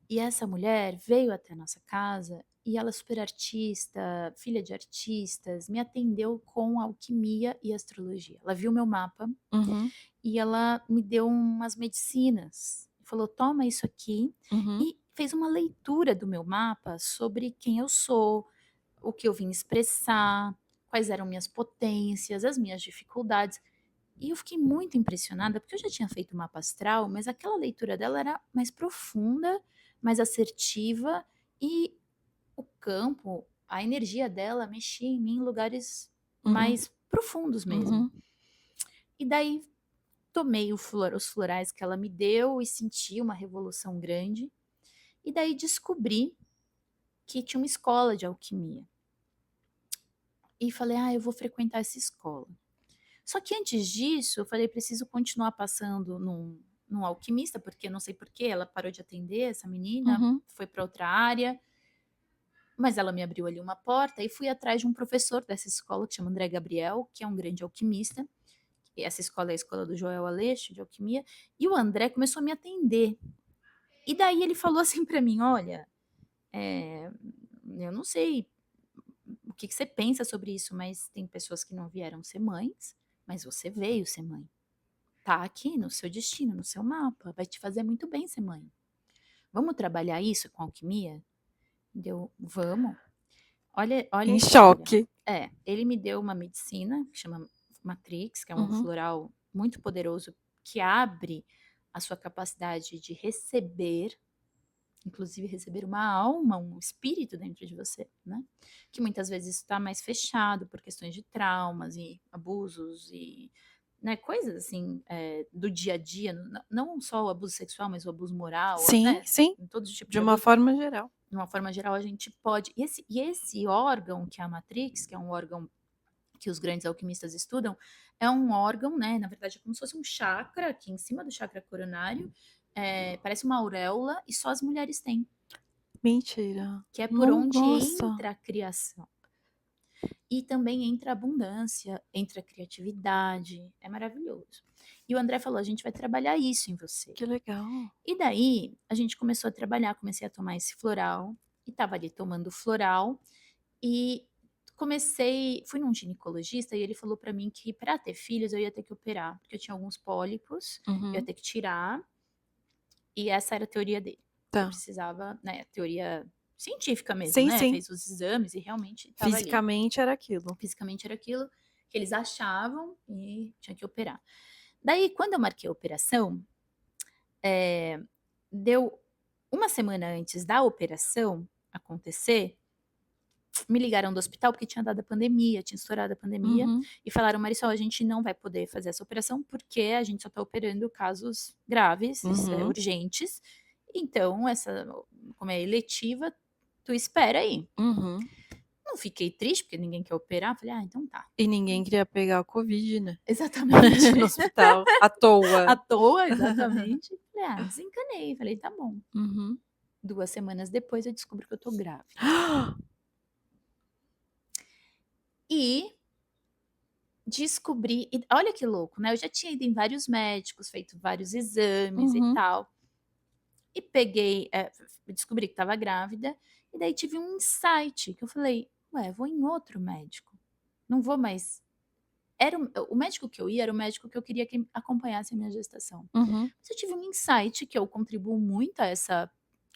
Speaker 2: E essa mulher veio até a nossa casa e ela é super artista, filha de artistas, me atendeu com alquimia e astrologia. Ela viu meu mapa
Speaker 1: Uhum.
Speaker 2: e ela me deu umas medicinas. Falou: "Toma isso aqui",
Speaker 1: Uhum.
Speaker 2: e fez uma leitura do meu mapa sobre quem eu sou, o que eu vim expressar, quais eram minhas potências, as minhas dificuldades. E eu fiquei muito impressionada, porque eu já tinha feito mapa astral, mas aquela leitura dela era mais profunda, mais assertiva e o campo, a energia dela mexia em mim em lugares
Speaker 1: Uhum.
Speaker 2: mais profundos mesmo.
Speaker 1: Uhum.
Speaker 2: E daí tomei os florais que ela me deu e senti uma revolução grande. E daí descobri que tinha uma escola de alquimia. E falei: "Ah, eu vou frequentar essa escola". Só que antes disso, eu falei: "Preciso continuar passando num alquimista", porque eu não sei por que ela parou de atender, essa menina,
Speaker 1: Uhum.
Speaker 2: foi para outra área, mas ela me abriu ali uma porta e fui atrás de um professor dessa escola que chama André Gabriel, que é um grande alquimista. E essa escola é a escola do Joel Aleixo, de alquimia, e o André começou a me atender. E daí ele falou assim para mim: "Olha, eu não sei o que que você pensa sobre isso, mas tem pessoas que não vieram ser mães, mas você veio ser mãe. Tá aqui no seu destino, no seu mapa, vai te fazer muito bem ser mãe. Vamos trabalhar isso com alquimia?" Deu: "Vamos". Olha a
Speaker 1: Em
Speaker 2: história.
Speaker 1: choque.
Speaker 2: Ele me deu uma medicina que chama Matrix, que é um
Speaker 1: Uhum.
Speaker 2: floral muito poderoso que abre a sua capacidade de receber, inclusive receber uma alma, um espírito dentro de você, né, que muitas vezes está mais fechado por questões de traumas e abusos e, né, coisas assim, do dia a dia, não só o abuso sexual, mas o abuso moral,
Speaker 1: Sim,
Speaker 2: né,
Speaker 1: sim,
Speaker 2: em todos os tipos
Speaker 1: de
Speaker 2: de
Speaker 1: uma
Speaker 2: abuso.
Speaker 1: forma geral.
Speaker 2: De uma forma geral, a gente pode esse órgão que é a Matrix, que é um órgão que os grandes alquimistas estudam, é um órgão, né, na verdade é como se fosse um chakra aqui em cima do chakra coronário, parece uma auréola e só as mulheres têm,
Speaker 1: Mentira.
Speaker 2: que é por
Speaker 1: No
Speaker 2: onde
Speaker 1: Nossa,
Speaker 2: entra a criação. E também entra a abundância, entra a criatividade, é maravilhoso. E o André falou: "A gente vai trabalhar isso em você".
Speaker 1: que legal.
Speaker 2: E daí, a gente começou a trabalhar, comecei a tomar esse floral, e estava ali tomando o floral, e fui num ginecologista e ele falou pra mim que pra ter filhos eu ia ter que operar, porque eu tinha alguns pólipos, eu ia
Speaker 1: Uhum.
Speaker 2: ter que tirar, e essa era a teoria dele, que eu
Speaker 1: Tá.
Speaker 2: precisava, né, teoria científica mesmo,
Speaker 1: Sim,
Speaker 2: né,
Speaker 1: sim.
Speaker 2: fez os exames e realmente estava ali.
Speaker 1: Fisicamente era aquilo.
Speaker 2: Fisicamente era aquilo que eles achavam e tinha que operar. Daí quando eu marquei a operação, eh, deu uma semana antes da operação acontecer, me ligaram do hospital, porque tinha dado a pandemia, tinha estourado a pandemia,
Speaker 1: Uhum.
Speaker 2: e falaram: "Marisol, a gente não vai poder fazer essa operação, porque a gente só tá operando casos graves,
Speaker 1: Uhum.
Speaker 2: urgentes, então essa como é eletiva, tu espera aí".
Speaker 1: Uhum.
Speaker 2: Não fiquei triste, porque ninguém quer operar, falei: "Ah, então tá".
Speaker 1: E ninguém queria pegar o covid, né,
Speaker 2: Exatamente.
Speaker 1: no hospital, à
Speaker 2: À
Speaker 1: toa.
Speaker 2: toa, exatamente. Falei: "Ah, desencanei", falei: "Tá bom".
Speaker 1: Uhum.
Speaker 2: 2 semanas depois eu descubro que eu tô grávida. E descobri e olha que louco, né, eu já tinha ido em vários médicos, feito vários exames e
Speaker 1: Uhum.
Speaker 2: tal, e peguei, descobri que estava grávida, e daí tive um insight que eu falei: "Ué, vou em outro médico, não vou mais". Era o médico que eu ia era o médico que eu queria que acompanhasse a minha gestação.
Speaker 1: Uhum.
Speaker 2: Mas eu tive um insight que eu contribuo muito a essa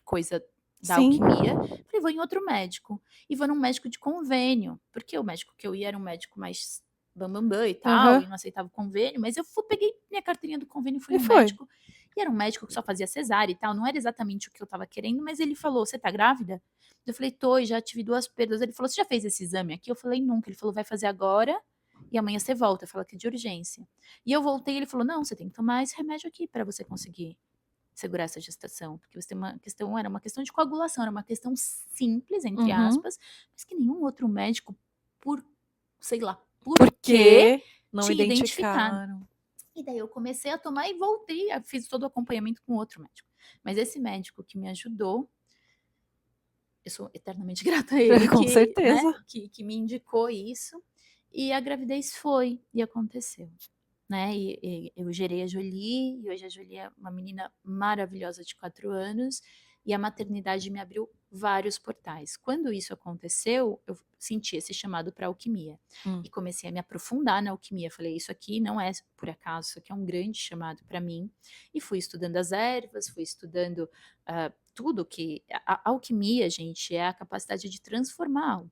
Speaker 2: coisa da
Speaker 1: Sim.
Speaker 2: alquimia, falei: "Vou em outro médico", e vou num médico de convênio, porque o médico que eu ia era um médico mais bam-bam-bam e tal,
Speaker 1: Aham.
Speaker 2: e não aceitava o convênio, mas eu peguei minha carteirinha do convênio e fui
Speaker 1: E
Speaker 2: no
Speaker 1: foi.
Speaker 2: médico, e era um médico que só fazia cesárea e tal, não era exatamente o que eu estava querendo, mas ele falou: "Você tá grávida?" Eu falei: "Tô, e já tive 2 perdas". Ele falou: "Você já fez esse exame aqui?" Eu falei: "Nunca". Ele falou: "Vai fazer agora e amanhã você volta", fala que é de urgência. E eu voltei e ele falou: "Não, você tem que tomar esse remédio aqui pra você conseguir segurar essa gestação, porque você tem uma questão, era uma questão de coagulação, era uma questão simples, entre
Speaker 1: Uhum.
Speaker 2: aspas, mas que nenhum outro médico, por sei lá por
Speaker 1: Por
Speaker 2: quê,
Speaker 1: que não
Speaker 2: tinha identificado.
Speaker 1: identificaram?
Speaker 2: E daí eu comecei a tomar e voltei, fiz todo o acompanhamento com outro médico. Mas esse médico que me ajudou, eu sou eternamente grata a ele
Speaker 1: Com
Speaker 2: que, né,
Speaker 1: certeza.
Speaker 2: que me indicou isso, e a gravidez foi e aconteceu, né, e eu gerei a Jolie, e hoje a Jolie é uma menina maravilhosa de 4 anos, e a maternidade me abriu vários portais. Quando isso aconteceu, eu senti esse chamado para alquimia,
Speaker 1: Hum.
Speaker 2: e comecei a me aprofundar na alquimia, falei: "Isso aqui não é por acaso, isso aqui é um grande chamado para mim", e fui estudando as ervas, fui estudando, tudo que a alquimia, gente, é a capacidade de transformar algo.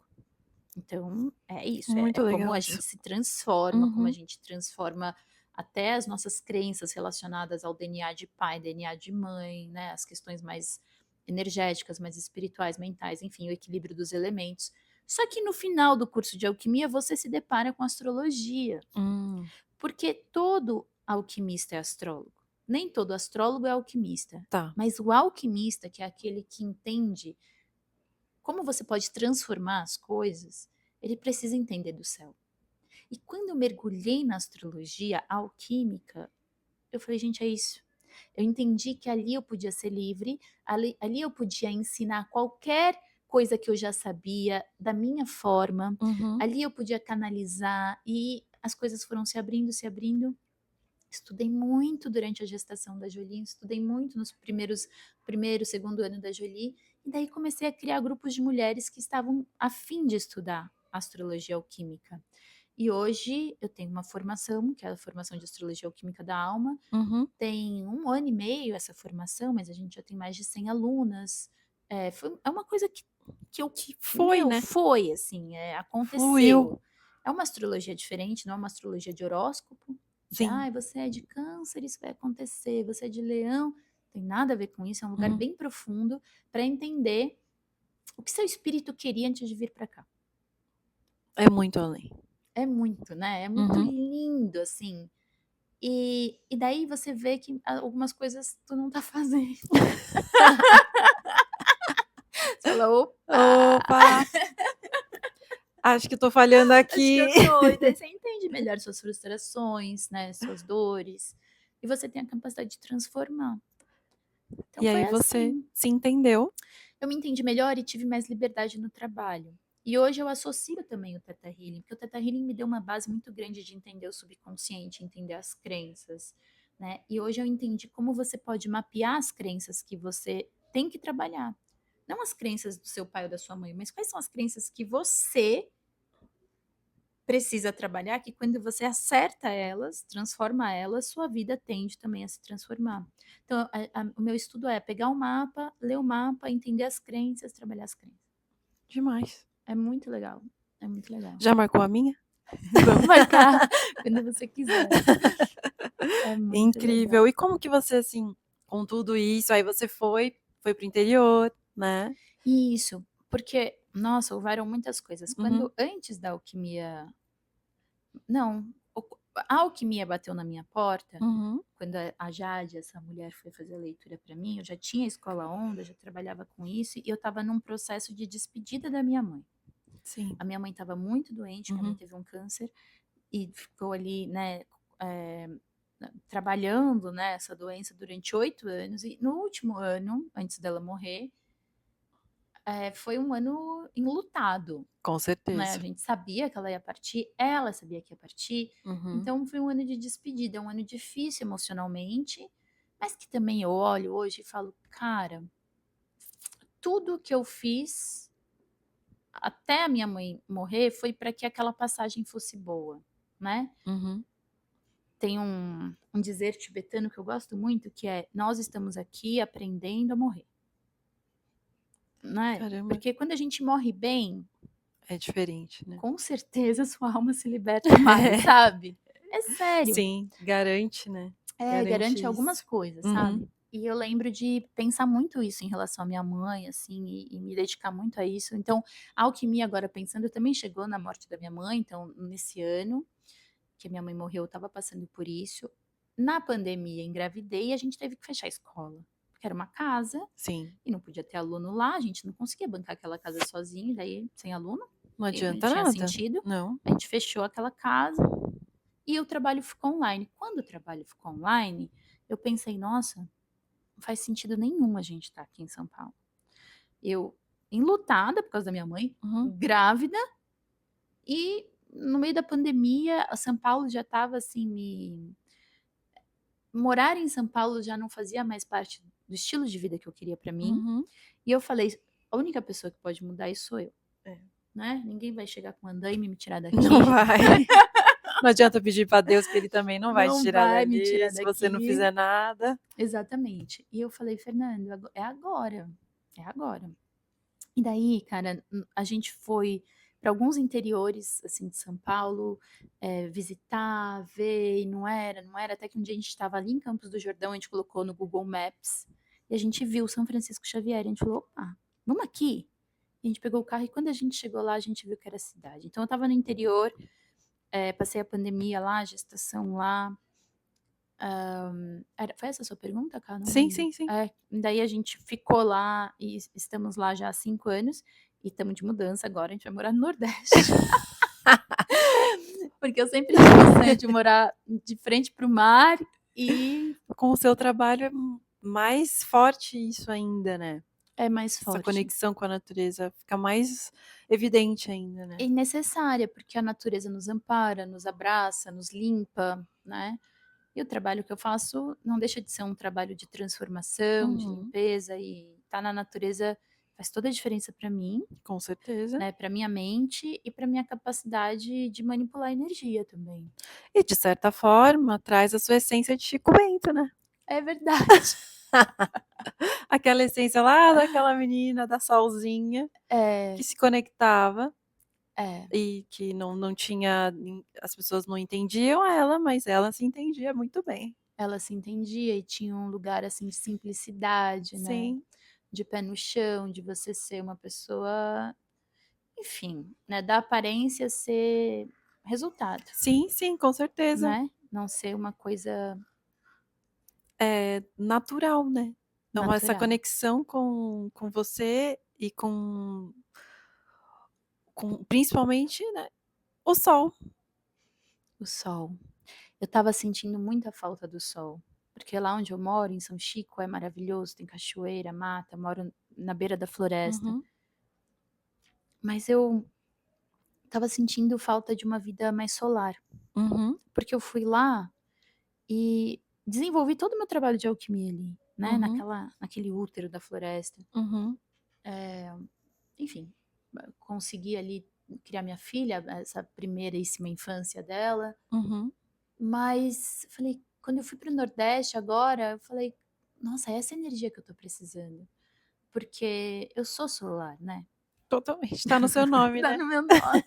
Speaker 2: Então, é isso, é
Speaker 1: Muito
Speaker 2: como
Speaker 1: legal
Speaker 2: a
Speaker 1: isso.
Speaker 2: gente se transforma, como a
Speaker 1: Uhum.
Speaker 2: gente transforma até as nossas crenças relacionadas ao DNA de pai, DNA de mãe, né, as questões mais energéticas, mais espirituais, mentais, enfim, o equilíbrio dos elementos. Só que no final do curso de alquimia, você se depara com astrologia,
Speaker 1: Hum.
Speaker 2: porque todo alquimista é astrólogo. Nem todo astrólogo é alquimista,
Speaker 1: Tá.
Speaker 2: mas o alquimista, que é aquele que entende como você pode transformar as coisas, ele precisa entender do céu. E quando eu mergulhei na astrologia alquímica, eu falei, gente, é isso. Eu entendi que ali eu podia ser livre, ali eu podia ensinar qualquer coisa que eu já sabia da minha forma,
Speaker 1: Uhum.
Speaker 2: ali eu podia canalizar e as coisas foram se abrindo, se abrindo. Estudei muito durante a gestação da Jolie, estudei muito nos primeiro, segundo ano da Jolie, e daí comecei a criar grupos de mulheres que estavam a fim de estudar astrologia alquímica. E hoje eu tenho uma formação, que é a formação de astrologia alquímica da alma.
Speaker 1: Uhum.
Speaker 2: Tem 1 ano e meio essa formação, mas a gente já tem mais de 100 alunas. É uma coisa que eu,
Speaker 1: Que foi,
Speaker 2: meu,
Speaker 1: né?
Speaker 2: foi assim,
Speaker 1: Fluiu.
Speaker 2: aconteceu. É uma astrologia diferente, não é uma astrologia de horóscopo, de,
Speaker 1: Sim.
Speaker 2: ai, você é de câncer, isso vai acontecer, você é de leão, tem nada a ver com isso, é um lugar
Speaker 1: Uhum.
Speaker 2: bem profundo para entender o que seu espírito queria antes de vir para cá.
Speaker 1: É muito além.
Speaker 2: É muito, né? É muito
Speaker 1: Uhum.
Speaker 2: lindo, assim. E daí você vê que algumas coisas tu não tá fazendo. Você fala: "Opa,
Speaker 1: Opa, acho que tô falhando
Speaker 2: acho que
Speaker 1: aqui.
Speaker 2: eu tô". E daí você entende melhor suas frustrações, né, suas dores, e você tem a capacidade de transformar. Então
Speaker 1: E
Speaker 2: foi
Speaker 1: aí você
Speaker 2: assim.
Speaker 1: se entendeu.
Speaker 2: Eu me entendi melhor e tive mais liberdade no trabalho. E hoje eu associo também o Theta Healing, porque o Theta Healing me deu uma base muito grande de entender o subconsciente, entender as crenças, né? E hoje eu entendi como você pode mapear as crenças que você tem que trabalhar. Não as crenças do seu pai ou da sua mãe, mas quais são as crenças que você precisa trabalhar, que quando você acerta elas, transforma elas, sua vida tende também a se transformar. Então, o meu estudo é pegar o mapa, ler o mapa, entender as crenças, trabalhar as crenças.
Speaker 1: Demais.
Speaker 2: É muito legal, é muito legal.
Speaker 1: Já marcou a minha?
Speaker 2: Vamos marcar quando você quiser. É muito
Speaker 1: Incrível.
Speaker 2: legal.
Speaker 1: E como que você, assim, com tudo isso, aí você foi pro interior, né?
Speaker 2: Isso, porque, nossa, houveram muitas coisas.
Speaker 1: Uhum.
Speaker 2: Quando antes da alquimia, não, a alquimia bateu na minha porta,
Speaker 1: Uhum.
Speaker 2: quando a Jade, essa mulher, foi fazer a leitura para mim, eu já tinha escola onda, já trabalhava com isso, e eu estava num processo de despedida da minha mãe.
Speaker 1: Sim.
Speaker 2: A minha mãe estava muito doente, minha mãe
Speaker 1: Uhum.
Speaker 2: teve um câncer, e ficou ali, né, eh, trabalhando, né, essa doença durante 8 anos, e no último ano, antes dela morrer, foi um ano enlutado,
Speaker 1: Com
Speaker 2: né, a
Speaker 1: certeza.
Speaker 2: gente sabia que ela ia partir, ela sabia que ia partir,
Speaker 1: Uhum.
Speaker 2: então foi um ano de despedida, um ano difícil emocionalmente, mas que também eu olho hoje e falo: "Cara, tudo que eu fiz até a minha mãe morrer foi para que aquela passagem fosse boa", né.
Speaker 1: Uhum.
Speaker 2: Tem um dizer tibetano que eu gosto muito, que é: "Nós estamos aqui aprendendo a morrer", né.
Speaker 1: Caramba,
Speaker 2: Porque quando a gente morre bem,
Speaker 1: é diferente, né?
Speaker 2: com certeza sua alma se liberta mais, sabe. É sério.
Speaker 1: Sim, garante, né? Garante
Speaker 2: Garante
Speaker 1: isso.
Speaker 2: algumas coisas,
Speaker 1: Uhum.
Speaker 2: sabe. E eu lembro de pensar muito isso em relação à minha mãe, assim, e me dedicar muito a isso. Então, a alquimia, agora pensando, também chegou na morte da minha mãe, então nesse ano que minha mãe morreu, eu estava passando por isso. Na pandemia, engravidei e a gente teve que fechar a escola. porque era uma casa
Speaker 1: Sim,
Speaker 2: e não podia ter aluno lá, a gente não conseguia bancar aquela casa sozinho, daí sem aluno,
Speaker 1: não
Speaker 2: e não
Speaker 1: adianta
Speaker 2: tinha
Speaker 1: nada.
Speaker 2: sentido.
Speaker 1: Não.
Speaker 2: A gente fechou aquela casa e o trabalho ficou online. Quando o trabalho ficou online, eu pensei, nossa, não faz sentido nenhum a gente estar aqui em São Paulo. Eu enlutada por causa da minha mãe,
Speaker 1: Uhum,
Speaker 2: grávida, e no meio da pandemia, a São Paulo já estava assim, morar em São Paulo já não fazia mais parte do estilo de vida que eu queria para mim.
Speaker 1: uhum.
Speaker 2: E eu falei, a única pessoa que pode mudar isso sou eu,
Speaker 1: É.
Speaker 2: né? Ninguém vai chegar com andaime e me tirar daqui.
Speaker 1: Não vai. Não adianta pedir para Deus que ele também não vai te
Speaker 2: Não
Speaker 1: tirar
Speaker 2: vai me
Speaker 1: dali
Speaker 2: tirar
Speaker 1: se você não
Speaker 2: daqui.
Speaker 1: fizer nada.
Speaker 2: Exatamente. E eu falei, Fernando, é agora. É agora. E daí, cara, a gente foi para alguns interiores, assim, de São Paulo, visitar, ver, e não era, até que um dia a gente estava ali em Campos do Jordão, a gente colocou no Google Maps, e a gente viu São Francisco Xavier, a gente falou, opa, vamos aqui? E a gente pegou o carro, e quando a gente chegou lá, a gente viu que era a cidade. Então, eu estava no interior, passei a pandemia lá, a gestação lá. Foi essa a sua pergunta, Cá? Não
Speaker 1: Sim,
Speaker 2: lembro.
Speaker 1: sim, sim.
Speaker 2: Daí a gente ficou lá e estamos lá já há 5 anos e estamos de mudança agora, a gente vai morar no Nordeste. Porque eu sempre tive o sonho de morar de frente para o mar e
Speaker 1: Com o seu trabalho é mais forte isso ainda, né?
Speaker 2: é mais
Speaker 1: Essa
Speaker 2: forte.
Speaker 1: conexão com a natureza fica mais evidente ainda, né?
Speaker 2: E necessária, porque a natureza nos ampara, nos abraça, nos limpa, né? E o trabalho que eu faço não deixa de ser um trabalho de transformação, de
Speaker 1: Uhum,
Speaker 2: limpeza, e estar na natureza faz toda a diferença para mim,
Speaker 1: com certeza.
Speaker 2: né, para minha mente e para minha capacidade de manipular a energia também.
Speaker 1: E de certa forma, traz a sua essência de Chico Bento, né?
Speaker 2: É verdade.
Speaker 1: Aquela essência lá daquela menina da Solzinha,
Speaker 2: É,
Speaker 1: que se conectava
Speaker 2: é.
Speaker 1: e que não tinha as pessoas não entendiam ela, mas ela se entendia muito bem.
Speaker 2: Ela se entendia e tinha um lugar assim de simplicidade, né?
Speaker 1: Sim,
Speaker 2: De pé no chão, de você ser uma pessoa, enfim, né? Da aparência ser resultado,
Speaker 1: sim, sim, com certeza.
Speaker 2: né? Não ser uma coisa
Speaker 1: É natural, né. Então essa
Speaker 2: natural.
Speaker 1: conexão com você e com principalmente, né, o sol.
Speaker 2: O sol. Eu estava sentindo muita falta do sol, porque lá onde eu moro, em São Chico, é maravilhoso, tem cachoeira, mata, moro na beira da floresta.
Speaker 1: Uhum,
Speaker 2: Mas eu estava sentindo falta de uma vida mais solar,
Speaker 1: uhum,
Speaker 2: porque eu fui lá e desenvolvi todo o meu trabalho de alquimia ali, né,
Speaker 1: uhum,
Speaker 2: naquele útero da floresta.
Speaker 1: uhum,
Speaker 2: Enfim, consegui ali criar minha filha, essa primeiríssima infância dela.
Speaker 1: uhum.
Speaker 2: Mas falei, quando eu fui para o Nordeste agora, eu falei, nossa, é essa energia que eu tô precisando. Porque eu sou solar, né?
Speaker 1: Totalmente, tá no seu nome,
Speaker 2: Tá
Speaker 1: né.
Speaker 2: no meu nome.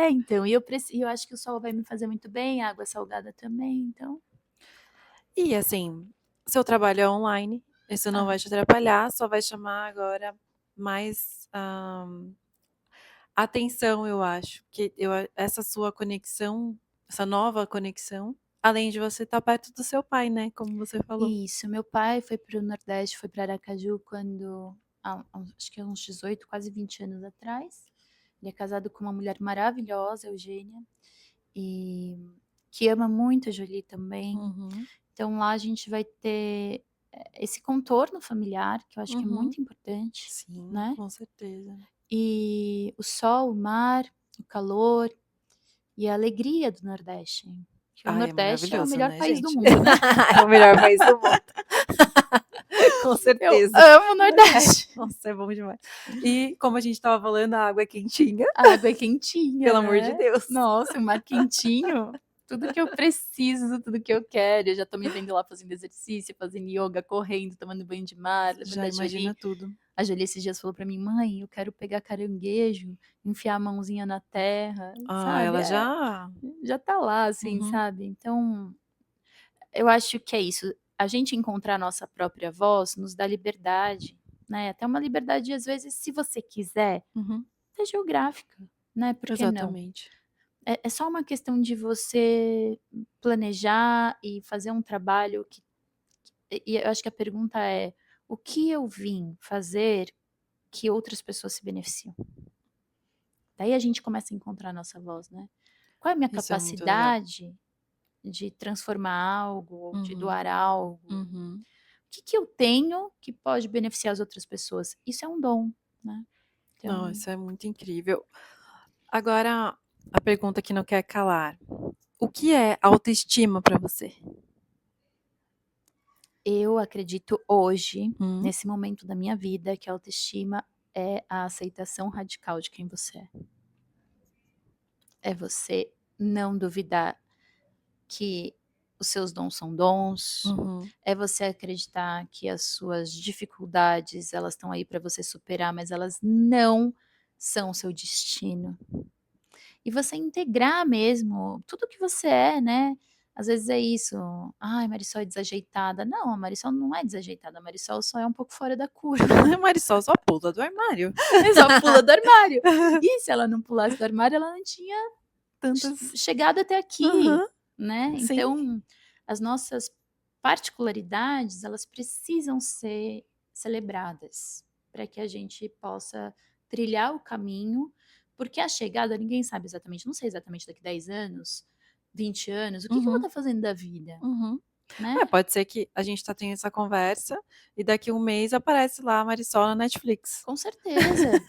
Speaker 2: Então, e eu acho que o sol vai me fazer muito bem, a água salgada também, então.
Speaker 1: E assim, seu trabalho é online, isso não
Speaker 2: Ah,
Speaker 1: vai te atrapalhar, só vai chamar agora mais, atenção, eu acho, que essa sua conexão, essa nova conexão, além de você estar perto do seu pai, né, como você falou.
Speaker 2: isso, meu pai foi para o Nordeste, foi para Aracaju quando, acho que há uns 18, quase 20 anos atrás. Ele é casado com uma mulher maravilhosa, Eugênia, e que ama muito a Jolie também.
Speaker 1: Uhum,
Speaker 2: Então lá a gente vai ter esse contorno familiar, que eu acho que é
Speaker 1: uhum.
Speaker 2: muito importante,
Speaker 1: Sim,
Speaker 2: né?
Speaker 1: com certeza.
Speaker 2: E o sol, o mar, o calor e a alegria do Nordeste. Que o
Speaker 1: Ai, é
Speaker 2: Nordeste é o
Speaker 1: maravilhoso,
Speaker 2: melhor
Speaker 1: né,
Speaker 2: país do
Speaker 1: gente.
Speaker 2: mundo, né?
Speaker 1: É o melhor país do mundo, com
Speaker 2: Eu
Speaker 1: certeza.
Speaker 2: amo o
Speaker 1: É,
Speaker 2: Nordeste.
Speaker 1: nossa, é bom demais. E como a gente estava falando, a água é quentinha,
Speaker 2: A água é quentinha,
Speaker 1: pelo amor de
Speaker 2: né?
Speaker 1: Deus.
Speaker 2: Nossa, o mar quentinho. Tudo que eu preciso, tudo que eu quero. Eu já tô me vendo lá fazendo exercício, fazendo yoga, correndo, tomando banho de mar, levando
Speaker 1: Já
Speaker 2: a Jolie.
Speaker 1: imagina tudo.
Speaker 2: A Jolie esses dias falou pra mim: "Mãe, eu quero pegar caranguejo, enfiar a mãozinha na terra",
Speaker 1: Ah,
Speaker 2: sabe.
Speaker 1: ela já
Speaker 2: Já tá lá, assim,
Speaker 1: uhum,
Speaker 2: sabe. Então, eu acho que é isso, a gente encontrar a nossa própria voz nos dá liberdade, né, até uma liberdade, às vezes, se você quiser,
Speaker 1: uhum,
Speaker 2: até geográfica, né, por que não?
Speaker 1: exatamente.
Speaker 2: É só uma questão de você planejar e fazer um trabalho que e eu acho que a pergunta é: o que eu vim fazer que outras pessoas se beneficiam? Daí a gente começa a encontrar a nossa voz, né. Qual é a minha
Speaker 1: Isso é muito legal.
Speaker 2: capacidade de transformar algo ou de
Speaker 1: Uhum,
Speaker 2: doar algo? O
Speaker 1: uhum.
Speaker 2: que que eu tenho que pode beneficiar as outras pessoas? Isso é um dom, né.
Speaker 1: Não,
Speaker 2: Então,
Speaker 1: isso é muito incrível. Agora, a pergunta que não quer calar. O que é autoestima para você?
Speaker 2: eu acredito hoje,
Speaker 1: Hum,
Speaker 2: nesse momento da minha vida, que a autoestima é a aceitação radical de quem você é. É você não duvidar que os seus dons são dons,
Speaker 1: uhum,
Speaker 2: é você acreditar que as suas dificuldades, elas estão aí para você superar, mas elas não são o seu destino. E você integrar mesmo tudo que você é, né. Às vezes é isso: "Ai, Marisol é desajeitada". Não, a Marisol não é desajeitada, a Marisol só é um pouco fora da curva.
Speaker 1: Marisol só pula do armário.
Speaker 2: É só pula do armário. E se ela não pulasse do armário, ela não tinha
Speaker 1: Tantas.
Speaker 2: chegado até aqui,
Speaker 1: Aham,
Speaker 2: né.
Speaker 1: sim.
Speaker 2: Então, as nossas particularidades, elas precisam ser celebradas, para que a gente possa trilhar o caminho, porque a chegada ninguém sabe exatamente, não sei exatamente daqui 10 anos, 20 anos, o que que eu vou
Speaker 1: Uhum,
Speaker 2: estar fazendo da vida,
Speaker 1: uhum. É,
Speaker 2: né.
Speaker 1: pode ser que a gente tá tendo essa conversa e daqui um mês aparece lá a Marisol na Netflix,
Speaker 2: Com certeza,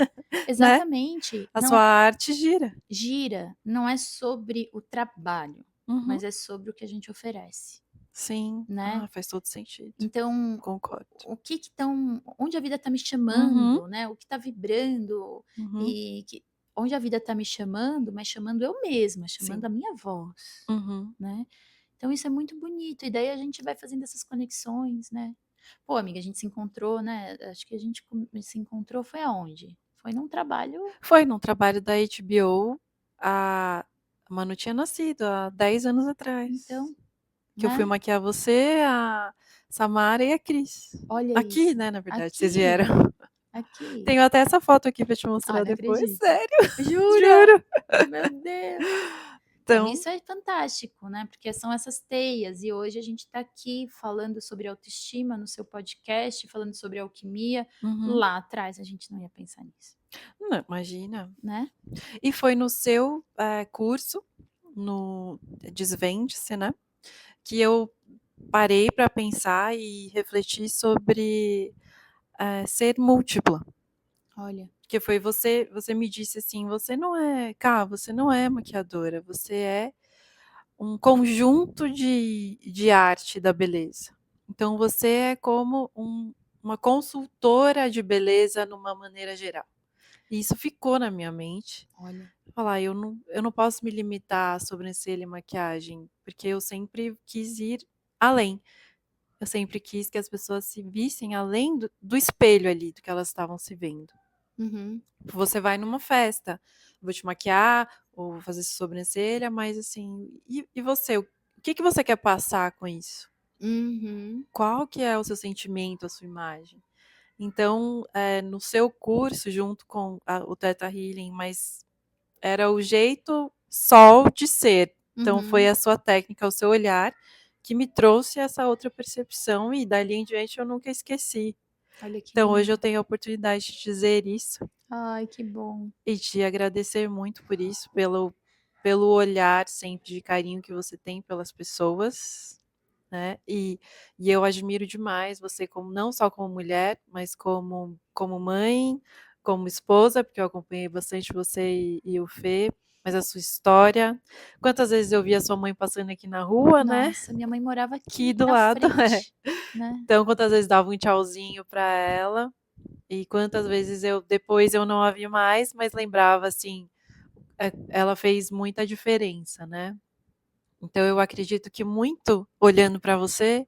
Speaker 1: né.
Speaker 2: exatamente.
Speaker 1: A sua
Speaker 2: Não
Speaker 1: arte gira.
Speaker 2: gira, não é sobre o trabalho,
Speaker 1: Uhum.
Speaker 2: mas é sobre o que a gente oferece,
Speaker 1: Sim.
Speaker 2: né.
Speaker 1: Ah, faz todo sentido.
Speaker 2: Então,
Speaker 1: Concordo.
Speaker 2: o que que estão onde a vida está me
Speaker 1: Uhum,
Speaker 2: chamando, né, o que está vibrando,
Speaker 1: uhum,
Speaker 2: e que onde a vida está me chamando, mas chamando eu mesma, chamando
Speaker 1: sim.
Speaker 2: a minha voz,
Speaker 1: Uhum.
Speaker 2: né. Então isso é muito bonito, e daí a gente vai fazendo essas conexões, né. Pô, amiga, a gente se encontrou, né, acho que a gente se encontrou foi aonde? Foi num trabalho,
Speaker 1: Foi num trabalho da HBO, a Manu tinha nascido há 10 anos atrás,
Speaker 2: então,
Speaker 1: que eu fui
Speaker 2: né,
Speaker 1: maquiar você, a Samara e a Cris.
Speaker 2: olha
Speaker 1: Aqui,
Speaker 2: isso,
Speaker 1: né, na verdade, vocês vieram.
Speaker 2: aqui, aqui.
Speaker 1: Tenho até essa foto aqui pra te
Speaker 2: Ah,
Speaker 1: mostrar
Speaker 2: não
Speaker 1: depois,
Speaker 2: acredito.
Speaker 1: sério,
Speaker 2: Jura?
Speaker 1: juro.
Speaker 2: Meu Deus. Então,
Speaker 1: Então,
Speaker 2: isso é fantástico, né, porque são essas teias, e hoje a gente está aqui falando sobre autoestima no seu podcast, falando sobre alquimia.
Speaker 1: uhum.
Speaker 2: Lá atrás a gente não ia pensar nisso,
Speaker 1: Não, imagina.
Speaker 2: né.
Speaker 1: E foi no seu, curso, no Desvende-se, né, que eu parei para pensar e refletir sobre, ser múltipla.
Speaker 2: Olha,
Speaker 1: Que foi você me disse assim: "Você não é você não é maquiadora, você é um conjunto de arte da beleza. Então você é como uma consultora de beleza numa maneira geral". E isso ficou na minha mente.
Speaker 2: olha.
Speaker 1: Falar: "Eu não posso me limitar a sobrancelha e maquiagem", porque eu sempre quis ir além. Eu sempre quis que as pessoas se vissem além do espelho ali, do que elas estavam se vendo.
Speaker 2: Uhum,
Speaker 1: Você vai numa festa, vou te maquiar ou vou fazer sua sobrancelha, mas assim, e você? O que que você quer passar com isso?
Speaker 2: uhum,
Speaker 1: Qual que é o seu sentimento, a sua imagem? Então, no seu curso, junto com o Theta Healing, mas era o jeito sol de ser. Então foi
Speaker 2: uhum.
Speaker 1: a sua técnica, o seu olhar, que me trouxe essa outra percepção e dali em diante eu nunca esqueci.
Speaker 2: Olha que
Speaker 1: Então hoje eu
Speaker 2: lindo.
Speaker 1: tenho a oportunidade de dizer isso
Speaker 2: Ai, que bom.
Speaker 1: e te agradecer muito por isso, pelo olhar sempre de carinho que você tem pelas pessoas, né, e eu admiro demais você como não só como mulher, mas como mãe, como esposa, porque eu acompanhei bastante você e o Fê, mas a sua história. Quantas vezes eu vi a sua mãe passando aqui na rua, né,
Speaker 2: Nossa, minha mãe morava
Speaker 1: aqui
Speaker 2: aqui
Speaker 1: do
Speaker 2: na
Speaker 1: lado, é.
Speaker 2: frente, né.
Speaker 1: Então quantas vezes dava um tchauzinho para ela, e quantas vezes depois eu não a vi mais, mas lembrava assim, ela fez muita diferença, né. Então eu acredito que muito olhando para você,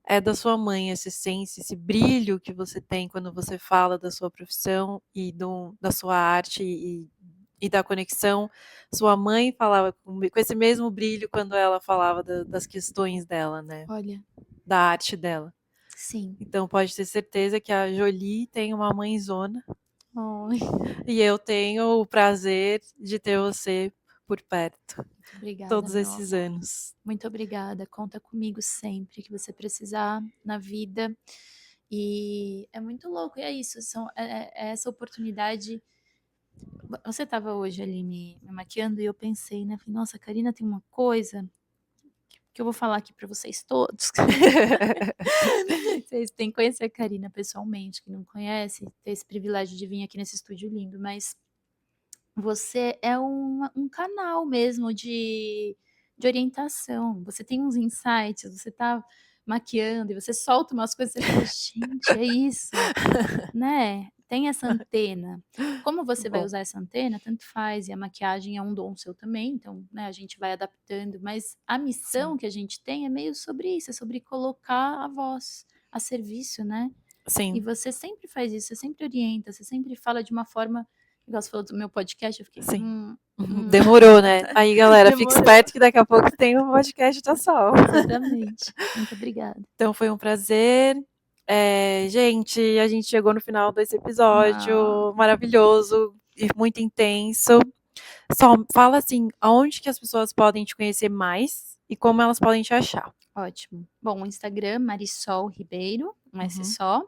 Speaker 1: é da sua mãe essa essência, esse brilho que você tem quando você fala da sua profissão e da sua arte e da conexão. Sua mãe falava com esse mesmo brilho quando ela falava das questões dela, né,
Speaker 2: Olha,
Speaker 1: da arte dela.
Speaker 2: sim.
Speaker 1: Então pode ter certeza que a Jolie tem uma mãezona
Speaker 2: Ai,
Speaker 1: e eu tenho o prazer de ter você por perto
Speaker 2: Muito obrigada,
Speaker 1: todos
Speaker 2: meu
Speaker 1: esses
Speaker 2: amor.
Speaker 1: anos.
Speaker 2: Muito obrigada. Conta comigo sempre que você precisar na vida. E é muito louco, e é isso, é essa oportunidade. Você estava hoje ali me maquiando e eu pensei, né? Falei, nossa, a Karina tem uma coisa que eu vou falar aqui para vocês todos. Vocês têm que conhecer a Karina pessoalmente, que não conhece, ter esse privilégio de vir aqui nesse estúdio lindo, mas você é um canal mesmo de orientação. Você tem uns insights, você tá maquiando e você solta umas coisas, você fala, gente, é isso, né? Tem essa antena. Como você vai
Speaker 1: Bom,
Speaker 2: usar essa antena, tanto faz, e a maquiagem é um dom seu também, então, né, a gente vai adaptando, mas a missão
Speaker 1: sim,
Speaker 2: que a gente tem é meio sobre isso, é sobre colocar a voz a serviço, né? E
Speaker 1: sim.
Speaker 2: você sempre faz isso, você sempre orienta, você sempre fala de uma forma, igual você falou do meu podcast, eu fiquei,
Speaker 1: Sim.
Speaker 2: hum.
Speaker 1: Demorou, né? Aí, galera, fique
Speaker 2: Demorou.
Speaker 1: esperto que daqui a pouco tem um podcast da Sol.
Speaker 2: Exatamente. Muito obrigada.
Speaker 1: Então foi um prazer. Gente, a gente chegou no final desse
Speaker 2: Ah,
Speaker 1: episódio maravilhoso e muito intenso. Só fala assim, aonde que as pessoas podem te conhecer mais e como elas podem te achar.
Speaker 2: ótimo. Bom, o Instagram, Marisol Ribeiro, um S
Speaker 1: Uhum.
Speaker 2: só,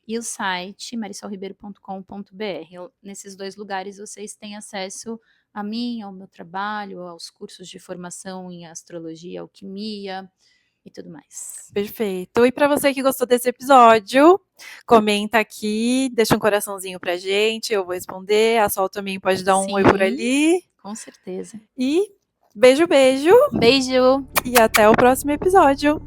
Speaker 2: e o site marisolribeiro.com.br. Nesses dois lugares vocês têm acesso a mim, ao meu trabalho, aos cursos de formação em astrologia, alquimia e tudo mais.
Speaker 1: Perfeito. E para você que gostou desse episódio, comenta aqui, deixa um coraçãozinho pra gente, eu vou responder. A Sol também pode dar um oi por
Speaker 2: Sim,
Speaker 1: ali.
Speaker 2: com certeza.
Speaker 1: E beijo, beijo
Speaker 2: Um beijo!
Speaker 1: e até o próximo episódio.